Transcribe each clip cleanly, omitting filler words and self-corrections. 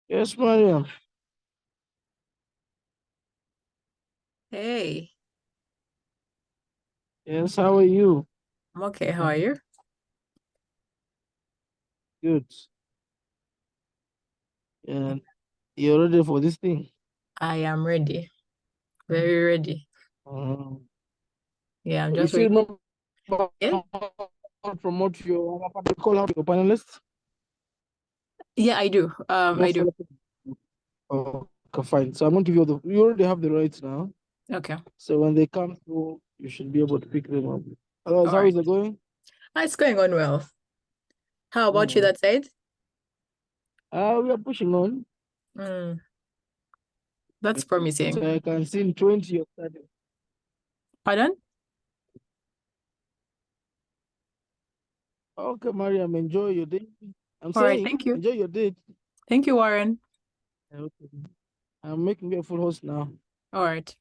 Yes, Mariam. Hey, Yes, how are you? I'm okay. How are you? Good. And you're ready for this thing? I am ready. Very ready. Um, Yeah, I'm you just still waiting. remember Yeah, how to promote your what do you call out your panelists? yeah, I do. I Not do. follow. Oh, okay, fine. So I'm gonna give you the. You already have the rights now. Okay. So when they come through, you should be able to pick them up. Otherwise, All how right. is it going? It's going on well. How about you Mm. that side? We are pushing on. Mm, that's So promising. I can see in 20 you're starting. Pardon? Okay, Mariam, enjoy your day. I'm All right. saying, Thank you. enjoy your day. Thank you, Warren. Okay. I'm making you a full host now. All right.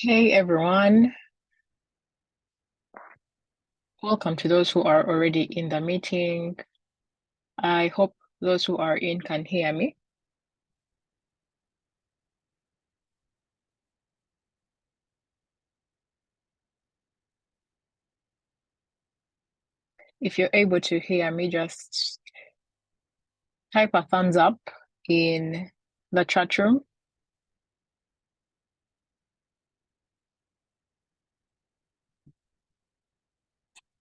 Hey everyone, welcome to those who are already in the meeting. I hope those who are in can hear me. If you're able to hear me, just type a thumbs up in the chat room.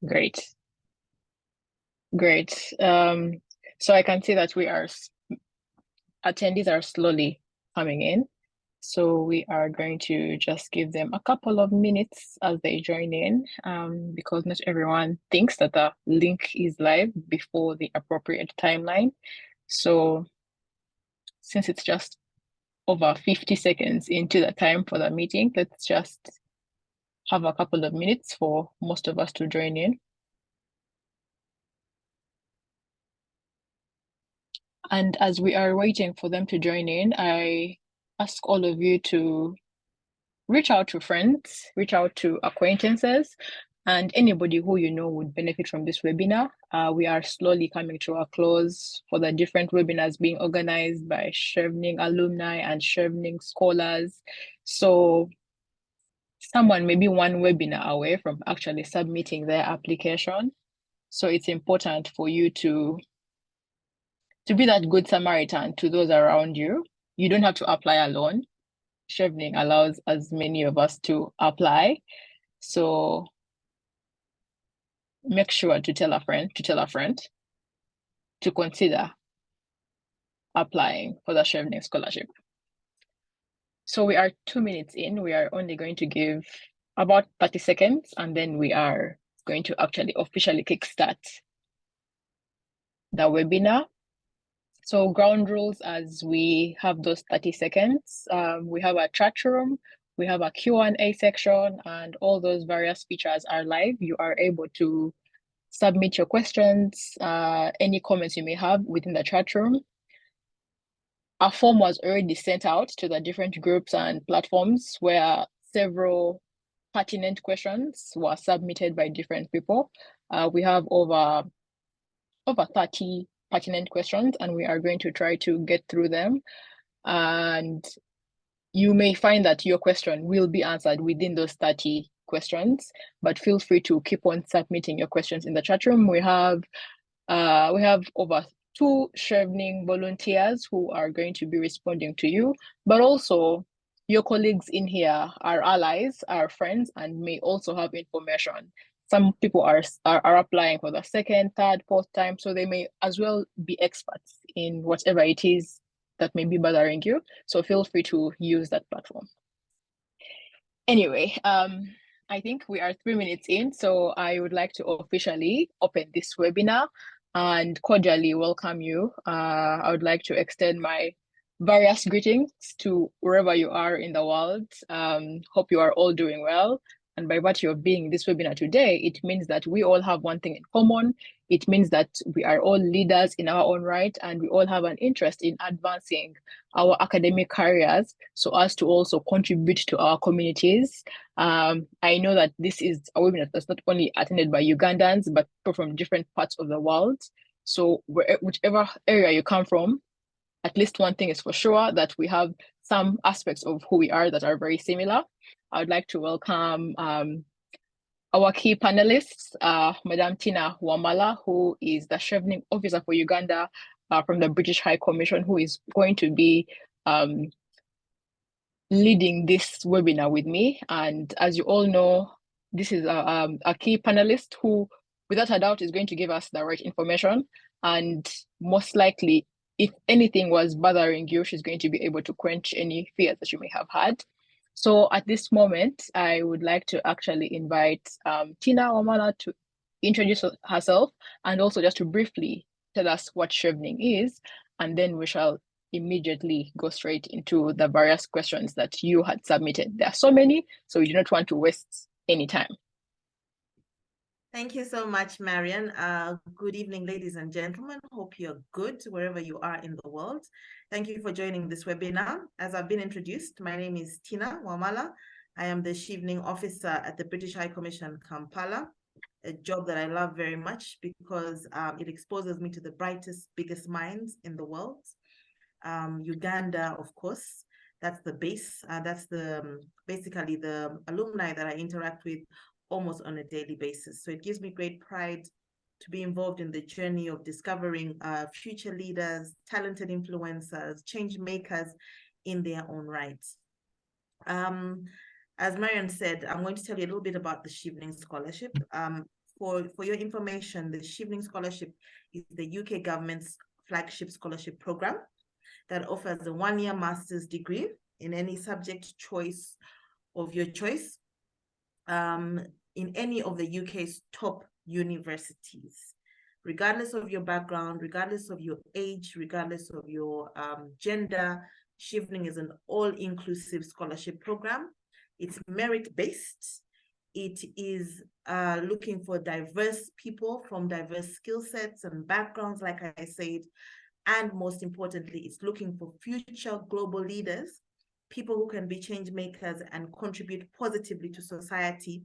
Great. Great. So I can see that attendees are slowly coming in. So we are going to just give them a couple of minutes as they join in, because not everyone thinks that the link is live before the appropriate timeline. So since it's just over 50 seconds into the time for the meeting, let's just have a couple of minutes for most of us to join in. And as we are waiting for them to join in, I ask all of you to reach out to friends, reach out to acquaintances, and anybody who you know would benefit from this webinar. We are slowly coming to a close for the different webinars being organized by Chevening alumni and Chevening scholars. So someone may be one webinar away from actually submitting their application. So it's important for you to be that good Samaritan to those around you. You don't have to apply alone. Chevening allows as many of us to apply. So make sure to tell a friend to consider applying for the Chevening scholarship. So we are 2 minutes in. We are only going to give about 30 seconds, and then we are going to actually officially kickstart the webinar. So ground rules, as we have those 30 seconds, we have a chat room, we have a Q&A section, and all those various features are live. You are able to submit your questions, any comments you may have within the chat room. A form was already sent out to the different groups and platforms where several pertinent questions were submitted by different people. We have over 30 pertinent questions, and we are going to try to get through them. And you may find that your question will be answered within those 30 questions, but feel free to keep on submitting your questions in the chat room. We have over 2 Chevening volunteers who are going to be responding to you, but also your colleagues in here are allies, are friends, and may also have information. Some people are applying for the second, third, fourth time, so they may as well be experts in whatever it is that may be bothering you. So feel free to use that platform. Anyway, I think we are 3 minutes in, so I would like to officially open this webinar and cordially welcome you. I would like to extend my various greetings to wherever you are in the world. Hope you are all doing well. And by virtue of being in this webinar today, it means that we all have one thing in common. It means that we are all leaders in our own right, and we all have an interest in advancing our academic careers so as to also contribute to our communities. I know that this is a webinar that's not only attended by Ugandans, but people from different parts of the world. So whichever area you come from, at least one thing is for sure, that we have some aspects of who we are that are very similar. I would like to welcome our key panelists, Madam Tina Wamala, who is the Chevening Officer for Uganda from the British High Commission, who is going to be leading this webinar with me. And as you all know, this is a key panelist who, without a doubt, is going to give us the right information. And most likely, if anything was bothering you, she's going to be able to quench any fears that you may have had. So at this moment, I would like to actually invite Tina Wamala to introduce herself and also just to briefly tell us what Chevening is, and then we shall immediately go straight into the various questions that you had submitted. There are so many, so we do not want to waste any time. Thank you so much, Mariam. Good evening, ladies and gentlemen. Hope you're good wherever you are in the world. Thank you for joining this webinar. As I've been introduced, my name is Tina Wamala. I am the Chevening officer at the British High Commission, Kampala, a job that I love very much because it exposes me to the brightest, biggest minds in the world. Uganda, of course, that's the base. That's the basically the alumni that I interact with almost on a daily basis. So it gives me great pride to be involved in the journey of discovering future leaders, talented influencers, change makers in their own right. As Mariam said, I'm going to tell you a little bit about the Chevening Scholarship. For your information, the Chevening Scholarship is the UK government's flagship scholarship program that offers a one-year master's degree in any subject choice of your choice in any of the UK's top universities. Regardless of your background, regardless of your age, regardless of your gender, Chevening is an all-inclusive scholarship program. It's merit-based. It is looking for diverse people from diverse skill sets and backgrounds, like I said. And most importantly, it's looking for future global leaders, people who can be change makers and contribute positively to society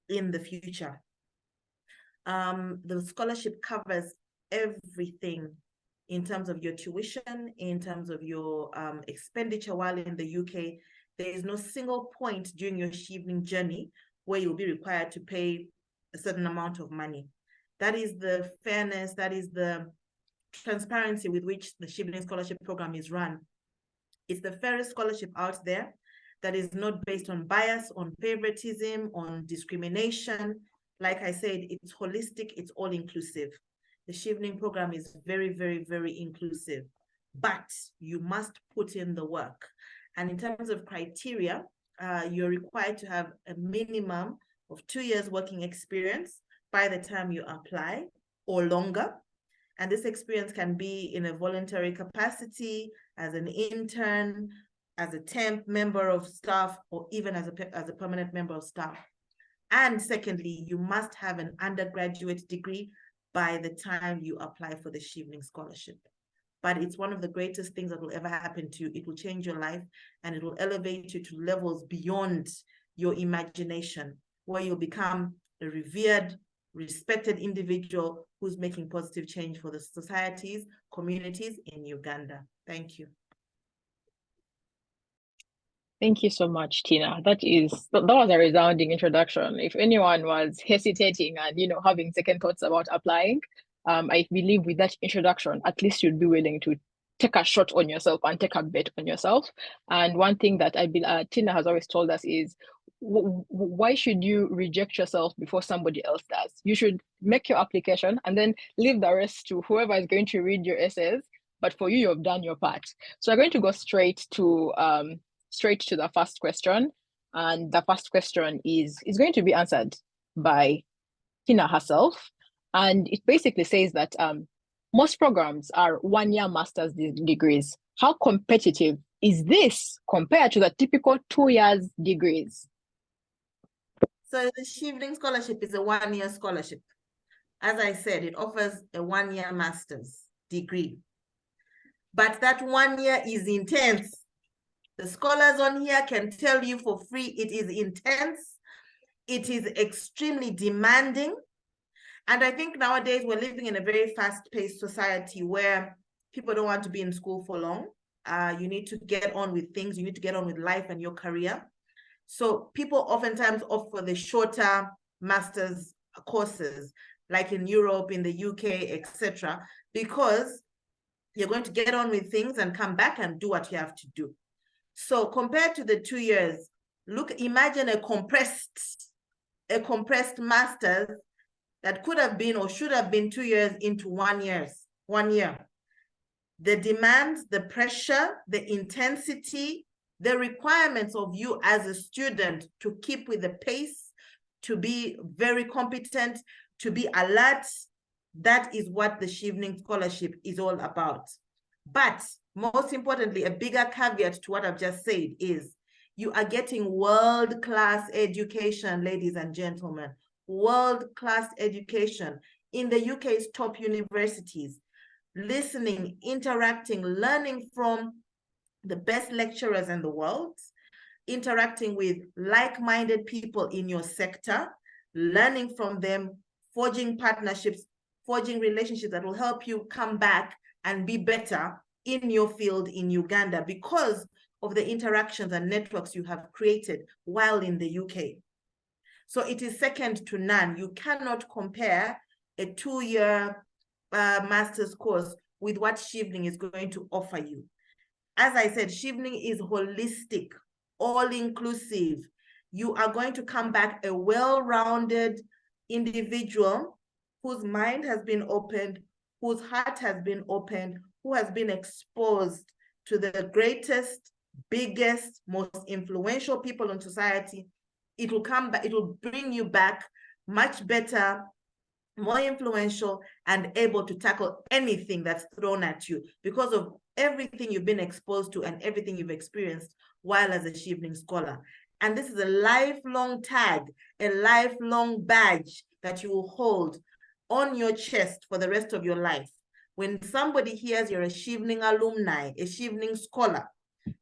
in the future. The scholarship covers everything in terms of your tuition, in terms of your expenditure while in the UK. There is no single point during your Chevening journey where you'll be required to pay a certain amount of money. That is the fairness, that is the transparency with which the Chevening Scholarship Program is run. It's the fairest scholarship out there that is not based on bias, on favoritism, on discrimination. Like I said, it's holistic, it's all inclusive. The Chevening program is very, very, very inclusive, but you must put in the work. And in terms of criteria, you're required to have a minimum of 2 years working experience by the time you apply or longer. And this experience can be in a voluntary capacity, as an intern, as a temp member of staff, or even as a permanent member of staff. And secondly, you must have an undergraduate degree by the time you apply for the Chevening Scholarship. But it's one of the greatest things that will ever happen to you. It will change your life and it will elevate you to levels beyond your imagination, where you'll become a revered, respected individual who's making positive change for the societies, communities in Uganda. Thank you. Thank you so much, Tina. That was a resounding introduction. If anyone was hesitating and having second thoughts about applying, I believe with that introduction, at least you'd be willing to take a shot on yourself and take a bet on yourself. And one thing that Tina has always told us is, why should you reject yourself before somebody else does? You should make your application and then leave the rest to whoever is going to read your essays. But for you, you've done your part. So we're going to go straight to the first question. And the first question is going to be answered by Tina herself. And it basically says that most programs are one-year master's degrees. How competitive is this compared to the typical 2 years degrees? So the Chevening Scholarship is a one-year scholarship. As I said, it offers a one-year master's degree. But that 1 year is intense. The scholars on here can tell you for free, it is intense. It is extremely demanding. And I think nowadays we're living in a very fast-paced society where people don't want to be in school for long. You need to get on with things. You need to get on with life and your career. So people oftentimes opt for the shorter master's courses, like in Europe, in the UK, etc., because you're going to get on with things and come back and do what you have to do. So compared to the 2 years, imagine a compressed master's that could have been or should have been 2 years into 1 year. The demands, the pressure, the intensity, the requirements of you as a student to keep with the pace, to be very competent, to be alert, that is what the Chevening Scholarship is all about. But most importantly, a bigger caveat to what I've just said is you are getting world-class education, ladies and gentlemen, world-class education in the UK's top universities, listening, interacting, learning from the best lecturers in the world, interacting with like-minded people in your sector, learning from them, forging partnerships, forging relationships that will help you come back and be better in your field in Uganda because of the interactions and networks you have created while in the UK. So it is second to none. You cannot compare a 2-year master's course with what Chevening is going to offer you. As I said, Chevening is holistic, all-inclusive. You are going to come back a well-rounded individual whose mind has been opened, whose heart has been opened, who has been exposed to the greatest, biggest, most influential people in society. It will come back, it will bring you back much better, more influential, and able to tackle anything that's thrown at you because of everything you've been exposed to and everything you've experienced while as a Chevening scholar. And this is a lifelong tag, a lifelong badge that you will hold on your chest for the rest of your life. When somebody hears you're a Chevening alumni, a Chevening scholar,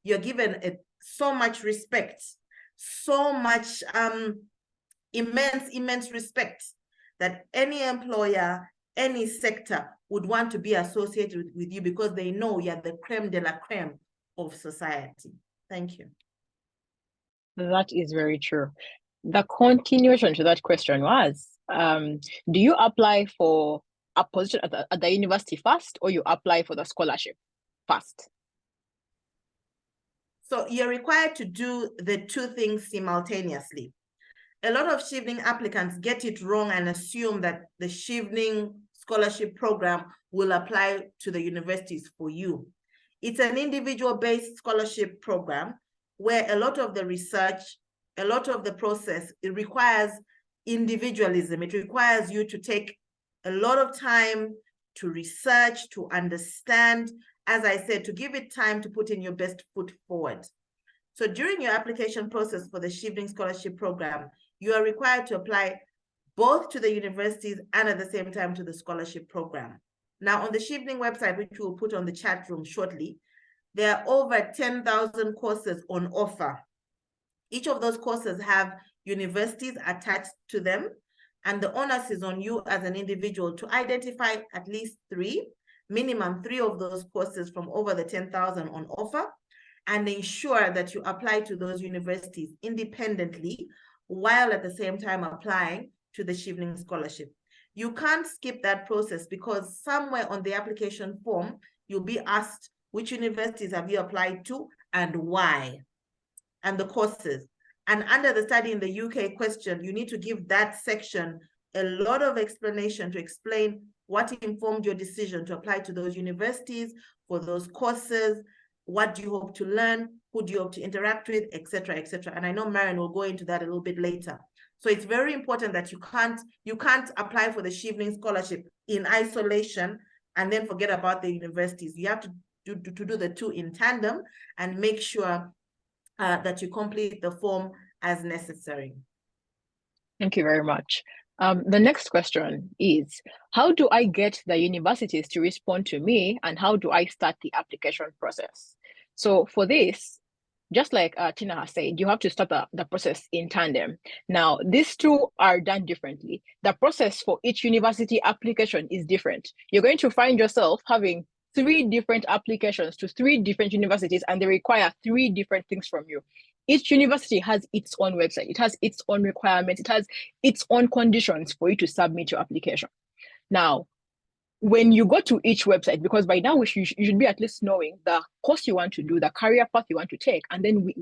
you're given so much respect, so much immense respect that any employer, any sector would want to be associated with you because they know you're the creme de la creme of society. Thank you. That is very true. The continuation to that question was, do you apply for a position at the university first, or you apply for the scholarship first? So you're required to do the two things simultaneously. A lot of Chevening applicants get it wrong and assume that the Chevening scholarship program will apply to the universities for you. It's an individual-based scholarship program where a lot of the research, a lot of the process, it requires individualism. It requires you to take a lot of time to research, to understand, as I said, to give it time to put in your best foot forward. So during your application process for the Chevening Scholarship Program, you are required to apply both to the universities and at the same time to the scholarship program. Now on the Chevening website, which we'll put on the chat room shortly, there are over 10,000 courses on offer. Each of those courses have universities attached to them, and the onus is on you as an individual to identify at least minimum three of those courses from over the 10,000 on offer, and ensure that you apply to those universities independently while at the same time applying to the Chevening Scholarship. You can't skip that process because somewhere on the application form, you'll be asked which universities have you applied to and why, and the courses. And under the study in the UK question, you need to give that section a lot of explanation to explain what informed your decision to apply to those universities for those courses, what do you hope to learn, who do you hope to interact with, etc., etc. And I know Mariam will go into that a little bit later. So it's very important that you can't apply for the Chevening Scholarship in isolation and then forget about the universities. You have to do the two in tandem and make sure that you complete the form as necessary. Thank you very much. The next question is, how do I get the universities to respond to me, and how do I start the application process? So for this, just like Tina has said, you have to start the process in tandem. Now, these two are done differently. The process for each university application is different. You're going to find yourself having 3 different applications to 3 different universities, and they require 3 different things from you. Each university has its own website. It has its own requirements. It has its own conditions for you to submit your application. Now, when you go to each website, because by now you should be at least knowing the course you want to do, the career path you want to take, and then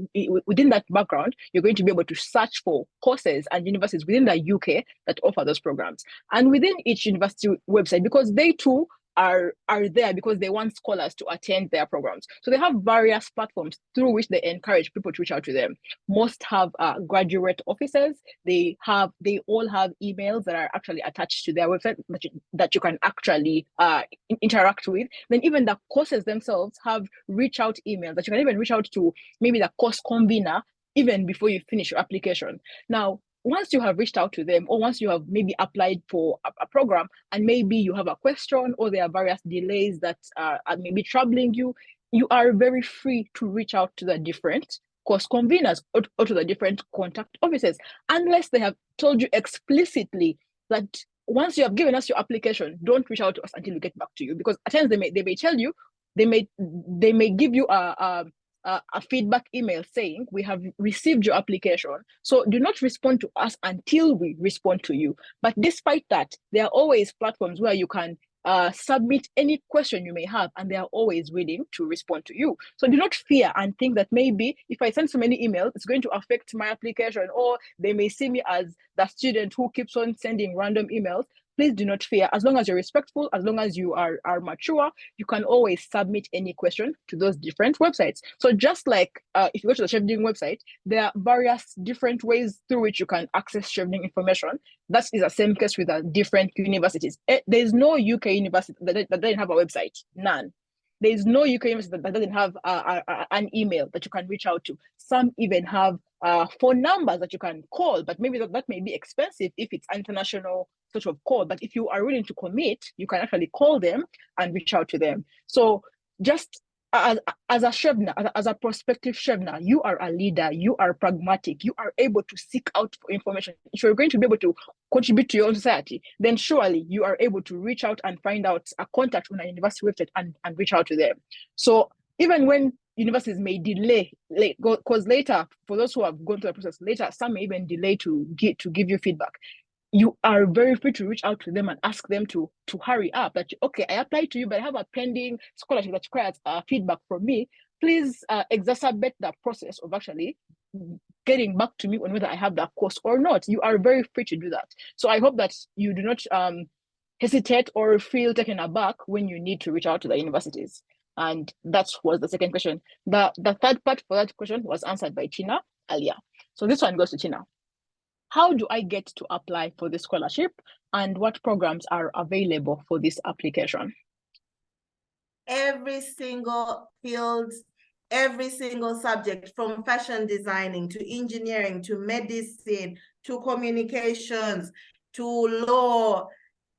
within that background, you're going to be able to search for courses and universities within the UK that offer those programs. And within each university website, because they too are there because they want scholars to attend their programs. So they have various platforms through which they encourage people to reach out to them. Most have graduate offices. They all have emails that are actually attached to their website that you can actually interact with. Then even the courses themselves have reach out emails that you can even reach out to maybe the course convener even before you finish your application. Now, once you have reached out to them, or once you have maybe applied for a program and maybe you have a question or there are various delays that are maybe troubling you, you are very free to reach out to the different course conveners or to the different contact offices, unless they have told you explicitly that once you have given us your application, don't reach out to us until we get back to you. Because at times they may tell you, they may give you a feedback email saying, we have received your application, so do not respond to us until we respond to you. But despite that, there are always platforms where you can submit any question you may have, and they are always willing to respond to you. So do not fear and think that maybe if I send so many emails, it's going to affect my application, or they may see me as the student who keeps on sending random emails. Please do not fear. As long as you're respectful, as long as you are mature, you can always submit any question to those different websites. So just like if you go to the Chevening website, there are various different ways through which you can access Chevening information. That is the same case with the different universities. There's no UK university that doesn't have a website. None. There's no UK university that doesn't have an email that you can reach out to. Some even have phone numbers that you can call, but maybe that may be expensive if it's international sort of call. But if you are willing to commit, you can actually call them and reach out to them. So just as a Chevener, as a prospective Chevener, you are a leader, you are pragmatic, you are able to seek out for information. If you're going to be able to contribute to your own society, then surely you are able to reach out and find out a contact on a university website and reach out to them. So even when universities may delay, because later, for those who have gone through the process later, some may even delay to give you feedback. You are very free to reach out to them and ask them to hurry up. That, okay, I applied to you, but I have a pending scholarship that requires feedback from me. Please exacerbate the process of actually getting back to me on whether I have that course or not. You are very free to do that. So I hope that you do not hesitate or feel taken aback when you need to reach out to the universities. And that was the second question. The third part for that question was answered by Tina earlier. So this one goes to Tina. How do I get to apply for the scholarship, and what programs are available for this application? Every single field, every single subject, from fashion designing to engineering to medicine to communications to law,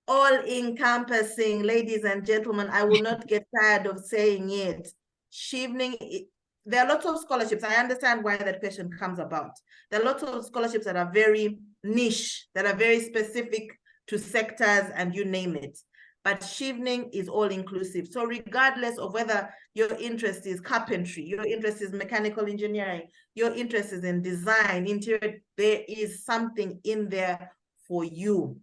all encompassing, ladies and gentlemen. I will not get tired of saying it. Chevening, there are lots of scholarships. I understand why that question comes about. There are lots of scholarships that are very niche, that are very specific to sectors and you name it. But Chevening is all inclusive. So regardless of whether your interest is carpentry, your interest is mechanical engineering, your interest is in design, interior, there is something in there for you.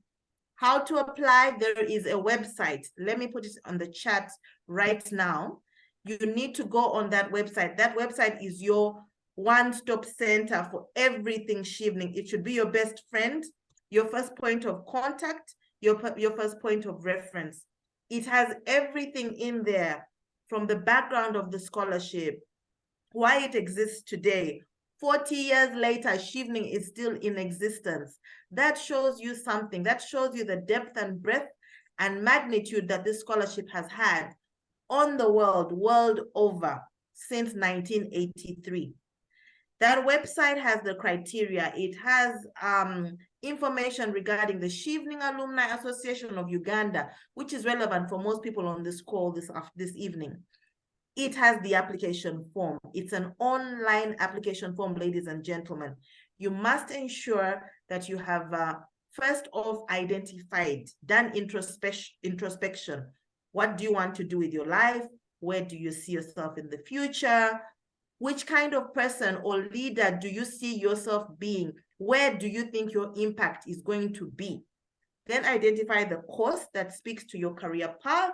How to apply? There is a website. Let me put it on the chat right now. You need to go on that website. That website is your one-stop center for everything Chevening. It should be your best friend, your first point of contact, your first point of reference. It has everything in there, from the background of the scholarship, why it exists today. 40 years later, Chevening is still in existence. That shows you something. That shows you the depth and breadth and magnitude that this scholarship has had on the world over, since 1983. That website has the criteria. It has information regarding the Chevening Alumni Association of Uganda, which is relevant for most people on this call this evening. It has the application form. It's an online application form, ladies and gentlemen. You must ensure that you have first off identified, done introspection. What do you want to do with your life? Where do you see yourself in the future? Which kind of person or leader do you see yourself being? Where do you think your impact is going to be? Then identify the course that speaks to your career path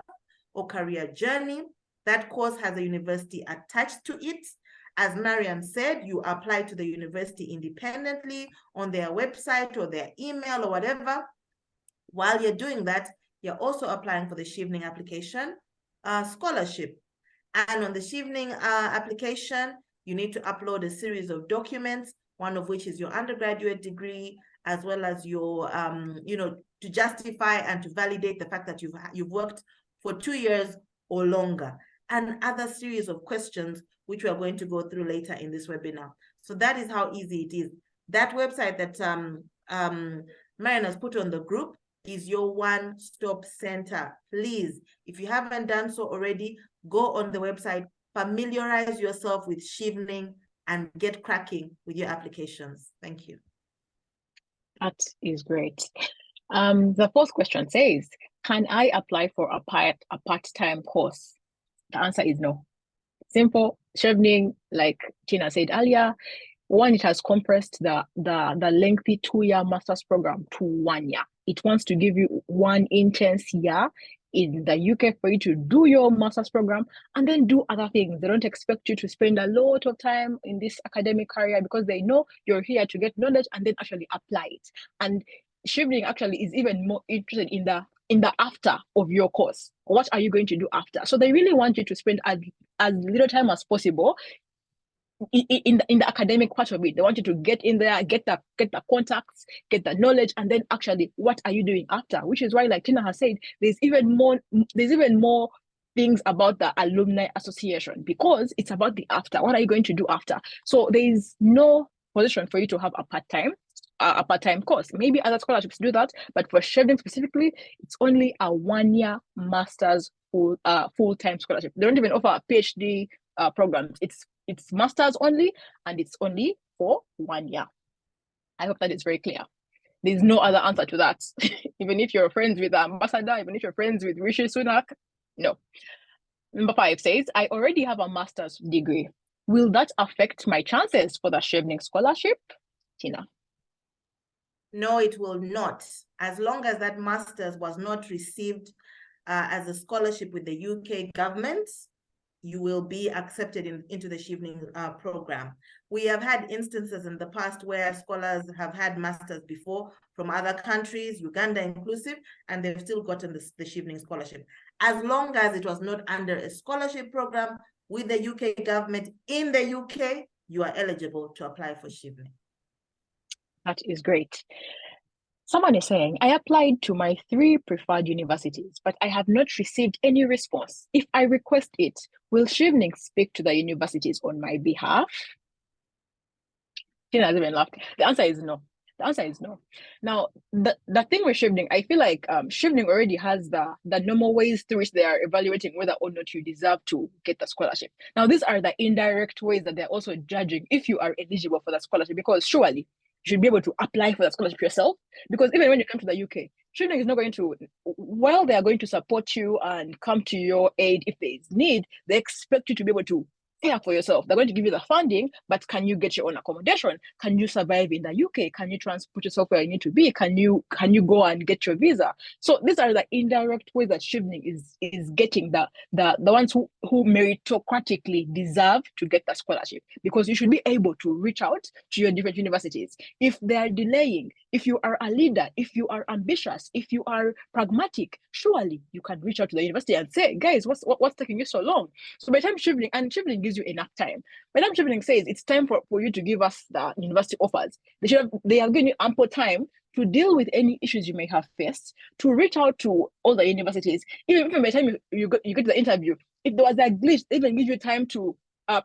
or career journey. That course has a university attached to it. As Mariam said, you apply to the university independently on their website or their email or whatever. While you're doing that, you're also applying for the Chevening application scholarship. And on the Chevening application, you need to upload a series of documents, one of which is your undergraduate degree, as well as your, to justify and to validate the fact that you've worked for 2 years or longer, and other series of questions, which we are going to go through later in this webinar. So that is how easy it is. That website that Mariam has put on the group is your one-stop center. Please, if you haven't done so already, go on the website, familiarize yourself with Chevening and get cracking with your applications. Thank you. That is great. The fourth question says, can I apply for a part-time course? The answer is no. Simple. Chevening, like Tina said earlier, one, it has compressed the lengthy 2-year master's program to 1 year. It wants to give you one intense year in the UK for you to do your master's program and then do other things. They don't expect you to spend a lot of time in this academic career because they know you're here to get knowledge and then actually apply it. And Chevening actually is even more interested in the after of your course. What are you going to do after? So they really want you to spend as little time as possible in the academic part of it. They want you to get in there, get the contacts, get the knowledge, and then actually what are you doing after? Which is why, like Tina has said, there's even more things about the alumni association because it's about the after. What are you going to do after? So there is no position for you to have a part-time course. Maybe other scholarships do that, but for Chevening specifically, it's only a 1-year master's full-time scholarship. They don't even offer a PhD programs. It's masters only, and it's only for 1 year. I hope that is very clear. There's no other answer to that. Even if you're friends with the ambassador, even if you're friends with Rishi Sunak, no. Number 5 says, I already have a master's degree. Will that affect my chances for the Chevening scholarship? Tina. No, it will not. As long as that master's was not received as a scholarship with the UK government, you will be accepted into the Chevening program. We have had instances in the past where scholars have had masters before from other countries, Uganda inclusive, and they've still gotten the Chevening scholarship. As long as it was not under a scholarship program with the UK government in the UK, you are eligible to apply for Chevening. That is great. Someone is saying, I applied to my 3 preferred universities, but I have not received any response. If I request it, will Chevening speak to the universities on my behalf? Tina has even laughed. The answer is no. The answer is no. Now, the thing with Chevening, I feel like Chevening already has the normal ways through which they are evaluating whether or not you deserve to get the scholarship. Now, these are the indirect ways that they're also judging if you are eligible for the scholarship, because surely you should be able to apply for the scholarship yourself, because even when you come to the UK, Chevening is not going to, while they are going to support you and come to your aid if there is need, they expect you to be able to pay for yourself. They're going to give you the funding, but can you get your own accommodation? Can you survive in the UK? Can you transport yourself where you need to be? Can you go and get your visa? So these are the indirect ways that Chevening is getting the ones who meritocratically deserve to get the scholarship, because you should be able to reach out to your different universities. If they are delaying, if you are a leader, if you are ambitious, if you are pragmatic, surely you can reach out to the university and say, guys, what's taking you so long? So by the time Chevening gives you enough time. By the time Chevening says it's time for you to give us the university offers, they have given you ample time to deal with any issues you may have faced, to reach out to all the universities. Even by the time you get to the interview, if there was a glitch, they even give you time to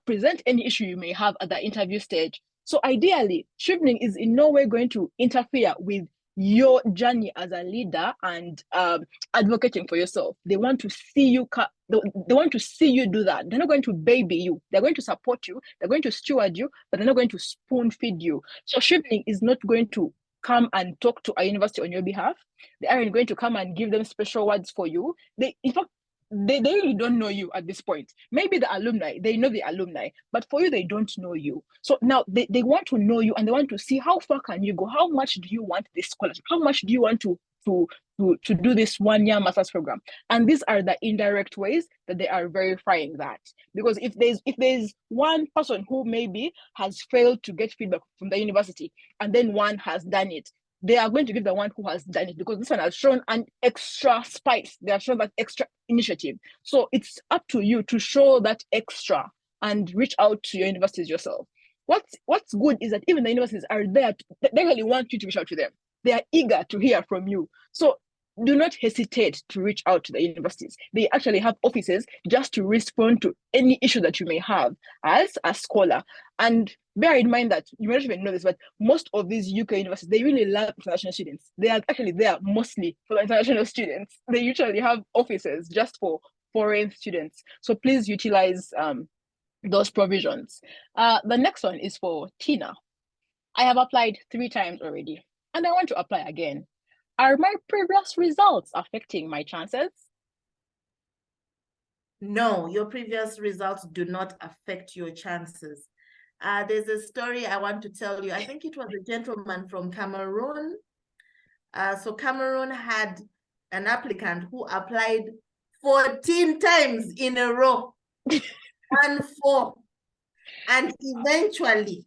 present any issue you may have at the interview stage. So ideally, Chevening is in no way going to interfere with your journey as a leader and advocating for yourself. They want to see you. They want to see you do that. They're not going to baby you. They're going to support you. They're going to steward you, but they're not going to spoon feed you. So Chevening is not going to come and talk to a university on your behalf. They aren't going to come and give them special words for you. In fact, they really don't know you at this point. Maybe the alumni, they know the alumni, but for you, they don't know you. So now they want to know you, and they want to see how far can you go? How much do you want this scholarship? How much do you want to do this 1-year master's program? And these are the indirect ways that they are verifying that. Because if there's one person who maybe has failed to get feedback from the university, and then one has done it, they are going to give the one who has done it, because this one has shown an extra spice. They have shown that extra initiative. So it's up to you to show that extra and reach out to your universities yourself. What's good is that even the universities are there. They really want you to reach out to them. They are eager to hear from you. So do not hesitate to reach out to the universities. They actually have offices just to respond to any issue that you may have as a scholar. And bear in mind that you may not even know this, but most of these UK universities, they really love international students. They are actually there mostly for the international students. They usually have offices just for foreign students. So please utilize those provisions. The next one is for Tina. I have applied 3 times already, and I want to apply again. Are my previous results affecting my chances? No, your previous results do not affect your chances. There's a story I want to tell you. I think it was a gentleman from Cameroon. So Cameroon had an applicant who applied 14 times in a row, 1-4. And eventually,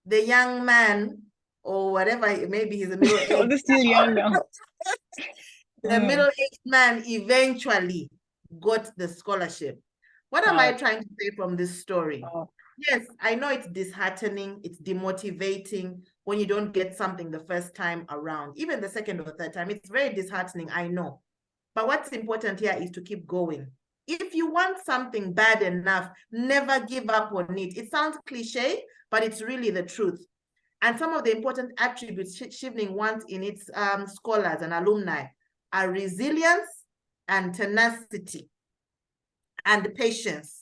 the young man, or whatever, maybe he's a middle-aged Oh, this is still young now. the middle-aged man eventually got the scholarship. What am I trying to say from this story? Yes, I know it's disheartening, it's demotivating when you don't get something the first time around, even the second or third time. It's very disheartening, I know. But what's important here is to keep going. If you want something bad enough, never give up on it. It sounds cliche, but it's really the truth. And some of the important attributes Chevening wants in its scholars and alumni are resilience and tenacity and patience.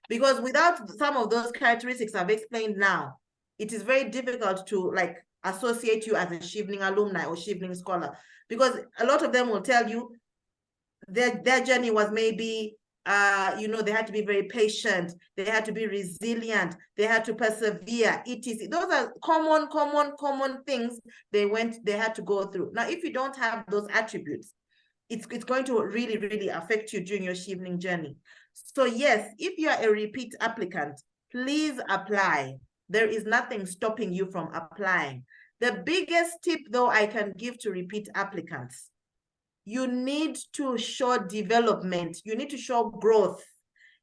Because without some of those characteristics I've explained now, it is very difficult to associate you as a Chevening alumni or Chevening scholar, because a lot of them will tell you their journey was maybe, they had to be very patient, they had to be resilient, they had to persevere, etc. Those are common things they had to go through. Now, if you don't have those attributes, it's going to really, really affect you during your Chevening journey. So yes, if you are a repeat applicant, please apply. There is nothing stopping you from applying. The biggest tip, though, I can give to repeat applicants, you need to show development. You need to show growth.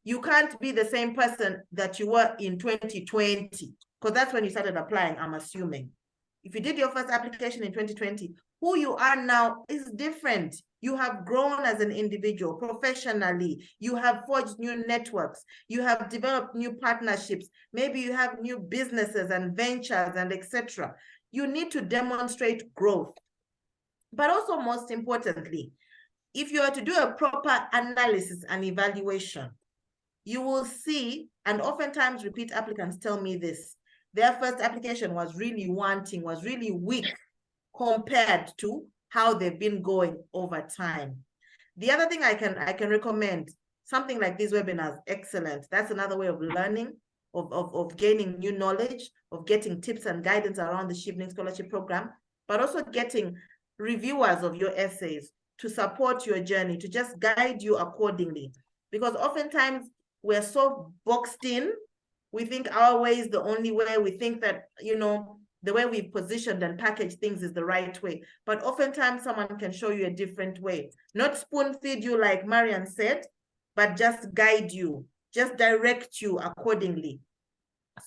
You can't be the same person that you were in 2020, because that's when you started applying, I'm assuming. If you did your first application in 2020, who you are now is different. You have grown as an individual professionally. You have forged new networks. You have developed new partnerships. Maybe you have new businesses and ventures and etc. You need to demonstrate growth. But also, most importantly, if you are to do a proper analysis and evaluation, you will see, and oftentimes repeat applicants tell me this, their first application was really weak compared to how they've been going over time. The other thing I can recommend, something like these webinars, excellent. That's another way of learning, of gaining new knowledge, of getting tips and guidance around the Chevening Scholarship Program, but also getting reviewers of your essays to support your journey, to just guide you accordingly. Because oftentimes we're so boxed in, we think our way is the only way, we think that, the way we've positioned and packaged things is the right way. But oftentimes someone can show you a different way. Not spoon feed you like Mariam said, but just guide you, just direct you accordingly.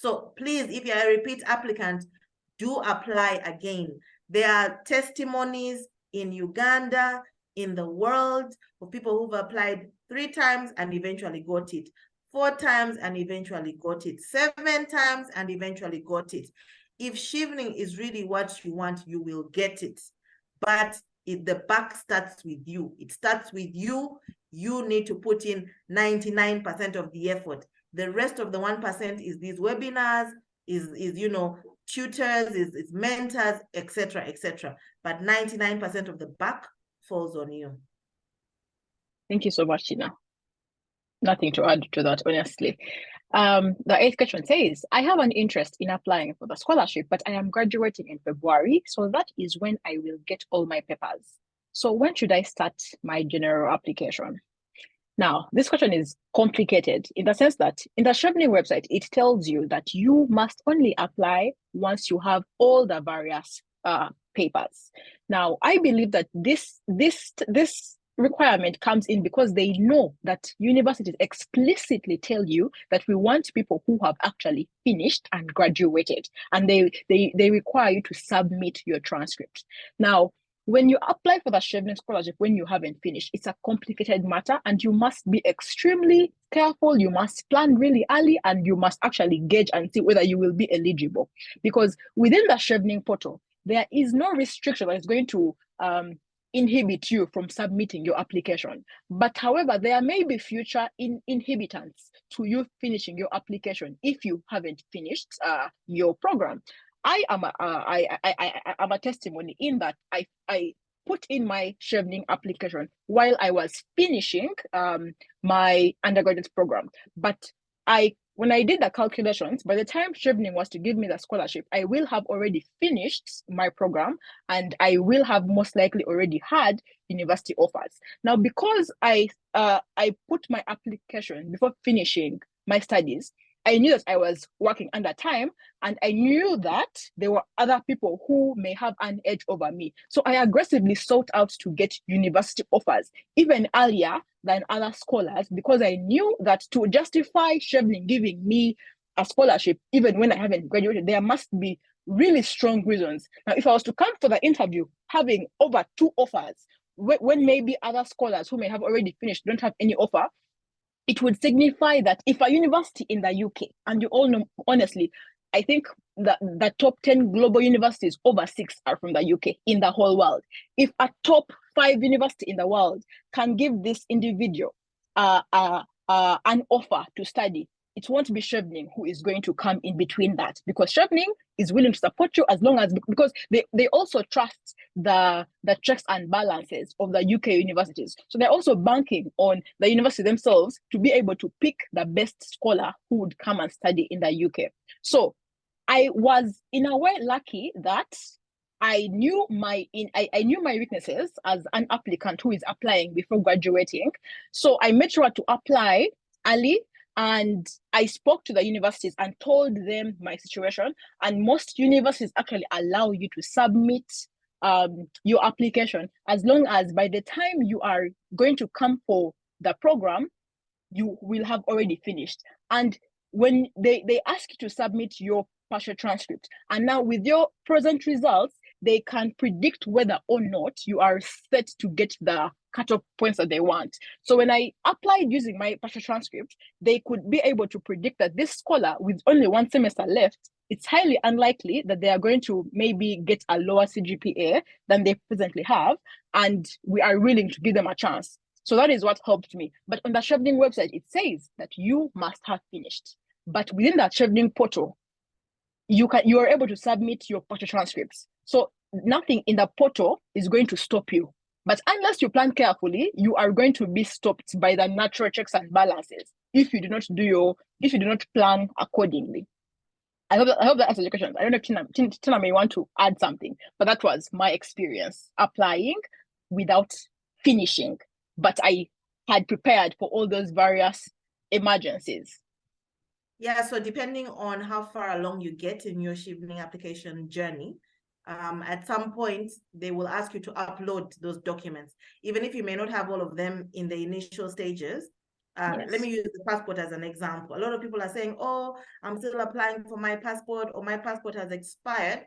So please, if you're a repeat applicant, do apply again. There are testimonies in Uganda, in the world, of people who've applied 3 times and eventually got it, 4 times and eventually got it, 7 times and eventually got it. If Chevening is really what you want, you will get it. But the buck starts with you. It starts with you. You need to put in 99% of the effort. The rest of the 1% is these webinars, is tutors, is mentors, etc. But 99% of the buck falls on you. Thank you so much, Tina. Nothing to add to that, honestly. The 8th question says, I have an interest in applying for the scholarship, but I am graduating in February, so that is when I will get all my papers. So when should I start my general application? Now, this question is complicated in the sense that in the Chevening website, it tells you that you must only apply once you have all the various papers. Now, I believe that this requirement comes in because they know that universities explicitly tell you that we want people who have actually finished and graduated, and they require you to submit your transcript. Now, when you apply for the Chevening scholarship, when you haven't finished, it's a complicated matter, and you must be extremely careful. You must plan really early, and you must actually gauge and see whether you will be eligible. Because within the Chevening portal, there is no restriction that is going to inhibit you from submitting your application. But however, there may be future inhibitants to you finishing your application if you haven't finished your program. I am a testimony in that I put in my Chevening application while I was finishing my undergraduate program. But when I did the calculations, by the time Chevening was to give me the scholarship, I will have already finished my program and I will have most likely already had university offers. Now, because I put my application before finishing my studies, I knew that I was working under time, and I knew that there were other people who may have an edge over me. So I aggressively sought out to get university offers even earlier than other scholars, because I knew that to justify Chevening giving me a scholarship, even when I haven't graduated, there must be really strong reasons. Now, if I was to come for the interview having over 2 offers, when maybe other scholars who may have already finished don't have any offer, it would signify that if a university in the UK, and you all know, honestly, I think the top 10 global universities, over 6 are from the UK in the whole world. If a top 5 university in the world can give this individual an offer to study, it won't be Chevening who is going to come in between that, because Chevening is willing to support you as long as, because they also trust the checks and balances of the UK universities. So they're also banking on the university themselves to be able to pick the best scholar who would come and study in the UK. So I was in a way lucky that I knew my weaknesses as an applicant who is applying before graduating. So I made sure to apply early, and I spoke to the universities and told them my situation. And most universities actually allow you to submit your application as long as by the time you are going to come for the program, you will have already finished. And when they ask you to submit your partial transcript, and now with your present results, they can predict whether or not you are set to get the cutoff points that they want. So when I applied using my partial transcript, they could be able to predict that this scholar with only 1 semester left, it's highly unlikely that they are going to maybe get a lower CGPA than they presently have, and we are willing to give them a chance. So that is what helped me. But on the Chevening website, it says that you must have finished. But within that Chevening portal, you are able to submit your partial transcripts. So nothing in the portal is going to stop you. But unless you plan carefully, you are going to be stopped by the natural checks and balances if you do not plan accordingly. I hope that answers your question. I don't know if Tina may want to add something, but that was my experience applying without finishing. But I had prepared for all those various emergencies. Yeah, so depending on how far along you get in your Chevening application journey, at some point, they will ask you to upload those documents, even if you may not have all of them in the initial stages. Yes. Let me use the passport as an example. A lot of people are saying, oh, I'm still applying for my passport, or my passport has expired.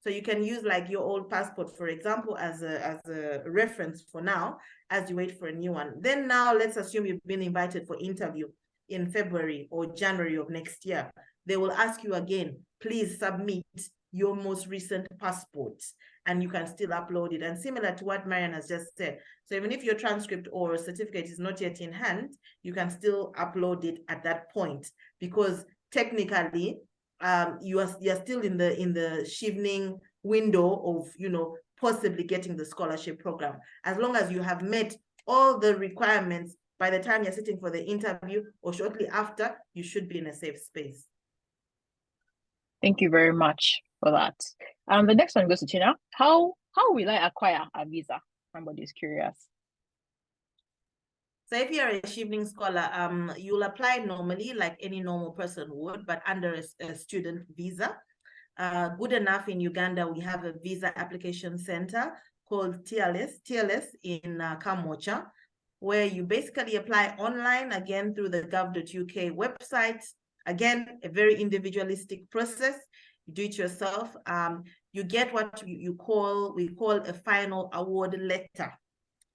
So you can use like your old passport, for example, as a reference for now, as you wait for a new one. Then now let's assume you've been invited for interview in February or January of next year. They will ask you again, please submit your most recent passport, and you can still upload it. And similar to what Mariam has just said, so even if your transcript or certificate is not yet in hand, you can still upload it at that point, because technically you are still in the Chevening window of possibly getting the scholarship program, as long as you have met all the requirements. By the time you're sitting for the interview or shortly after, you should be in a safe space. Thank you very much for that. The next one goes to Tina. How will I acquire a visa? Somebody's curious. So if you're a Chevening scholar, you'll apply normally like any normal person would, but under a student visa. Good enough, in Uganda, we have a visa application center called TLS in Kamocha, where you basically apply online, again, through the gov.uk website. Again, a very individualistic process. You do it yourself. You get what we call a final award letter.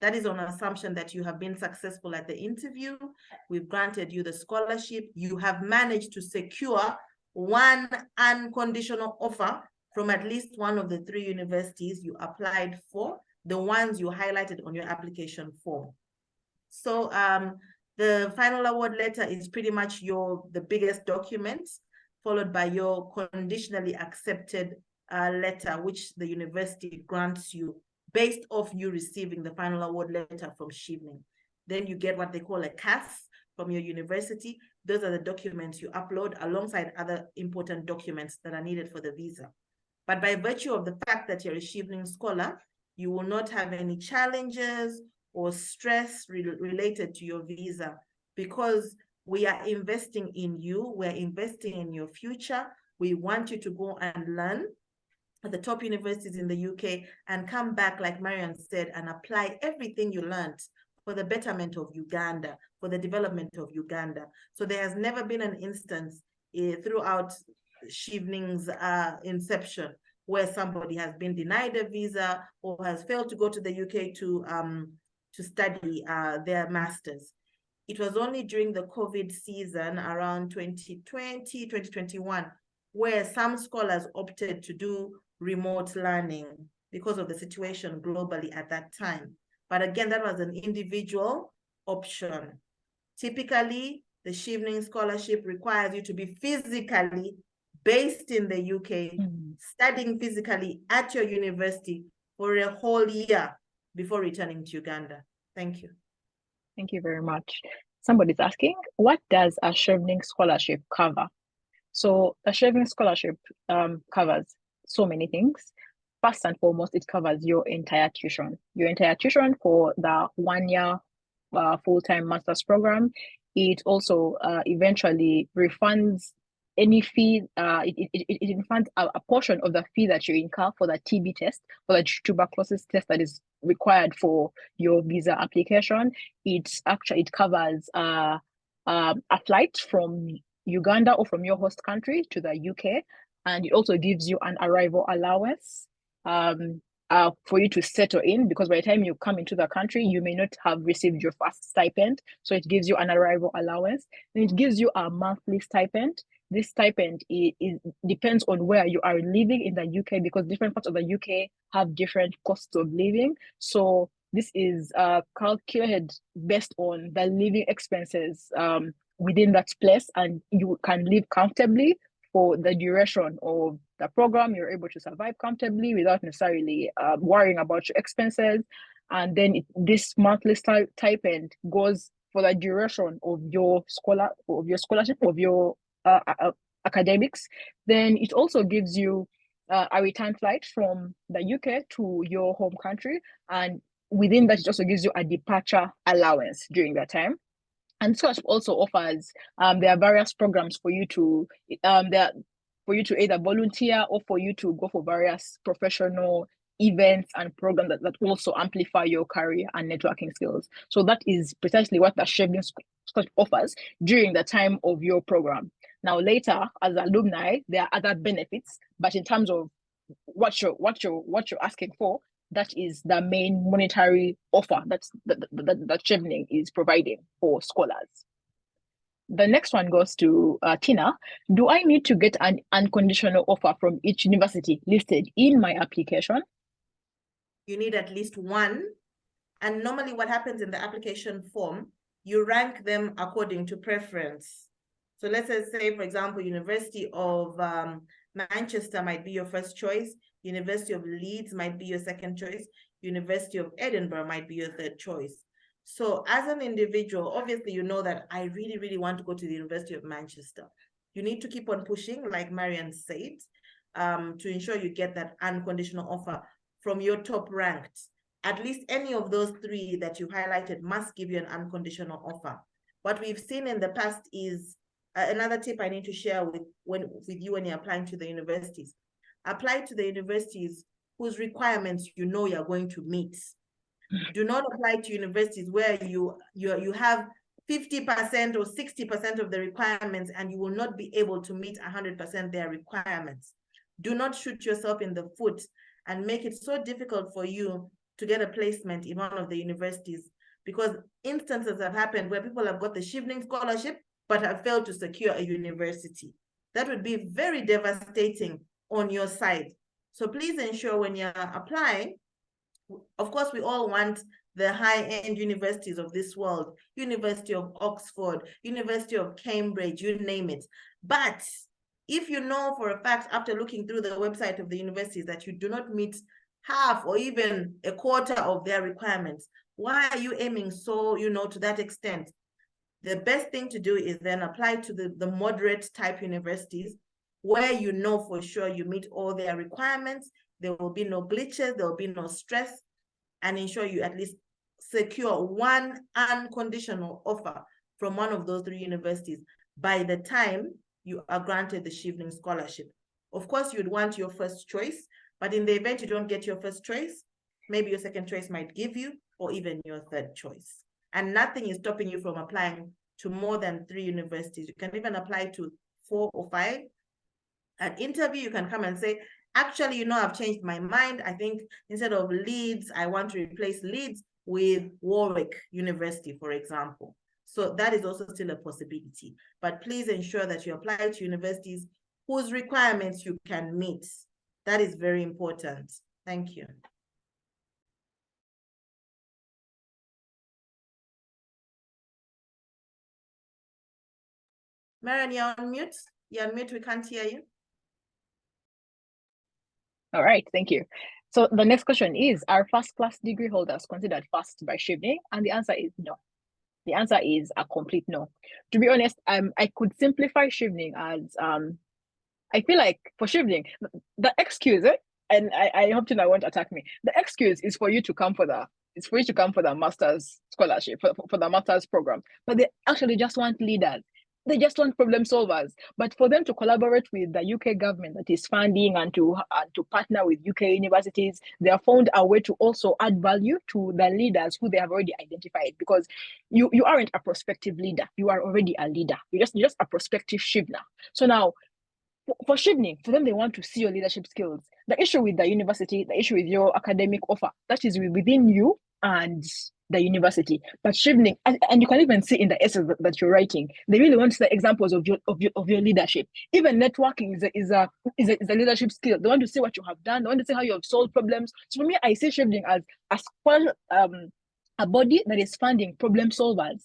That is on an assumption that you have been successful at the interview. We've granted you the scholarship. You have managed to secure one unconditional offer from at least one of the 3 universities you applied for the ones you highlighted on your application form. So the final award letter is pretty much the biggest document, followed by your conditionally accepted letter, which the university grants you based off you receiving the final award letter from Chevening. Then you get what they call a CAS from your university. Those are the documents you upload alongside other important documents that are needed for the visa. But by virtue of the fact that you're a Chevening scholar, you will not have any challenges or stress related to your visa, because we are investing in you, we're investing in your future. We want you to go and learn at the top universities in the UK and come back, like Mariam said, and apply everything you learned for the betterment of Uganda, for the development of Uganda. So there has never been an instance throughout Chevening's inception where somebody has been denied a visa or has failed to go to the UK to study their masters. It was only during the COVID season around 2020, 2021, where some scholars opted to do remote learning because of the situation globally at that time. But again, that was an individual option. Typically, the Chevening scholarship requires you to be physically based in the UK, studying physically at your university for a whole year before returning to Uganda. Thank you. Thank you very much. Somebody's asking, what does a Chevening scholarship cover? So a Chevening scholarship covers so many things. First and foremost, it covers your entire tuition. Your entire tuition for the 1 year full-time master's program. It also eventually refunds any fee. It refunds a portion of the fee that you incur for the TB test, for the tuberculosis test that is required for your visa application. It covers a flight from Uganda or from your host country to the UK, and it also gives you an arrival allowance for you to settle in, because by the time you come into the country, you may not have received your first stipend. So it gives you an arrival allowance, and it gives you a monthly stipend. This stipend depends on where you are living in the UK, because different parts of the UK have different costs of living. So this is calculated based on the living expenses within that place, and you can live comfortably for the duration of the program. You're able to survive comfortably without necessarily worrying about your expenses. And then this monthly stipend goes for the duration of your scholarship, of your academics. Then it also gives you a return flight from the UK to your home country, and within that, it also gives you a departure allowance during that time. And scholarship also offers there are various programs for you to either volunteer or for you to go for various professional events and programs that also amplify your career and networking skills. So that is precisely what the Chevening scholarship offers during the time of your program. Now later, as alumni, there are other benefits, but in terms of what you're asking for, that is the main monetary offer that Chevening is providing for scholars. The next one goes to Tina. Do I need to get an unconditional offer from each university listed in my application? You need at least one. And normally what happens in the application form, you rank them according to preference. So let's say, for example, University of Manchester might be your first choice. University of Leeds might be your second choice. University of Edinburgh might be your third choice. So as an individual, obviously, you know that I really, really want to go to the University of Manchester. You need to keep on pushing, like Mariam said, to ensure you get that unconditional offer from your top ranked. At least any of those three that you highlighted must give you an unconditional offer. What we've seen in the past is another tip I need to share with you when you're applying to the universities. Apply to the universities whose requirements you know you're going to meet. Do not apply to universities where you have 50% or 60% of the requirements and you will not be able to meet 100% their requirements. Do not shoot yourself in the foot and make it so difficult for you to get a placement in one of the universities, because instances have happened where people have got the Chevening scholarship but have failed to secure a university. That would be very devastating on your side. So please ensure when you're applying, Of course, we all want the high-end universities of this world, University of Oxford, University of Cambridge, you name it. But if you know for a fact, after looking through the website of the universities, that you do not meet half or even a quarter of their requirements, why are you aiming so, to that extent? The best thing to do is then apply to the moderate type universities where you know for sure you meet all their requirements, there will be no glitches, there will be no stress, and ensure you at least secure one unconditional offer from one of those 3 universities by the time you are granted the Chevening scholarship. Of course, you'd want your first choice, but in the event you don't get your first choice, maybe your second choice might give you, or even your third choice. And nothing is stopping you from applying to more than 3 universities. You can even apply to 4 or 5. At interview, you can come and say, actually, I've changed my mind. I think instead of Leeds, I want to replace Leeds with Warwick University, for example. So that is also still a possibility. But please ensure that you apply to universities whose requirements you can meet. That is very important. Thank you. Mariam, you're on mute. You're on mute. We can't hear you. All right, thank you. So the next question is, are first-class degree holders considered first by Chevening? And the answer is no. The answer is a complete no. To be honest, I could simplify Chevening as, I feel like for Chevening, the excuse, and I hope you won't attack me, the excuse is for you to come for the master's scholarship, for the master's program. But they actually just want leaders. They just want problem solvers. But for them to collaborate with the UK government that is funding and to partner with UK universities, they have found a way to also add value to the leaders who they have already identified. Because you aren't a prospective leader, you are already a leader. You're just a prospective Chevener. So now, for Chevening, for them, they want to see your leadership skills. The issue with the university, the issue with your academic offer, that is within you and the university. But Chevening, and you can even see in the essays that you're writing, they really want the examples of your leadership. Even networking is a leadership skill. They want to see what you have done. They want to see how you have solved problems. So for me, I see Chevening as a body that is funding problem solvers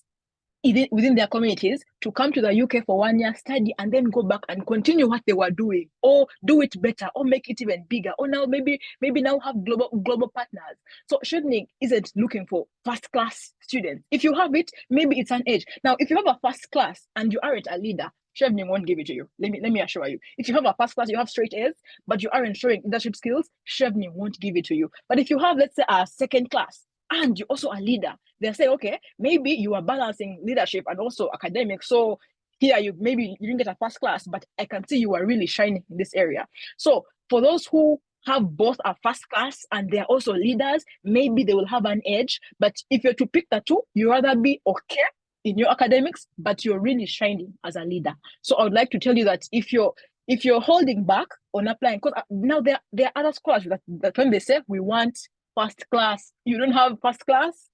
within their communities to come to the UK for 1 year study and then go back and continue what they were doing, or do it better, or make it even bigger, or now maybe now have global partners. So Chevening isn't looking for first class students. If you have it, maybe it's an edge. Now, if you have a first class and you aren't a leader, Chevening won't give it to you. Let me assure you. If you have a first class, you have straight A's, but you aren't showing leadership skills, Chevening won't give it to you. But if you have, let's say, a second class, and you're also a leader, they'll say, okay, maybe you are balancing leadership and also academics. So here, maybe you didn't get a first class, but I can see you are really shining in this area. So for those who have both a first class and they're also leaders, maybe they will have an edge. But if you're to pick the two, you rather be okay in your academics, but you're really shining as a leader. So I would like to tell you that if you're holding back on applying, because now there are other scholars that when they say we want first class, you don't have first class,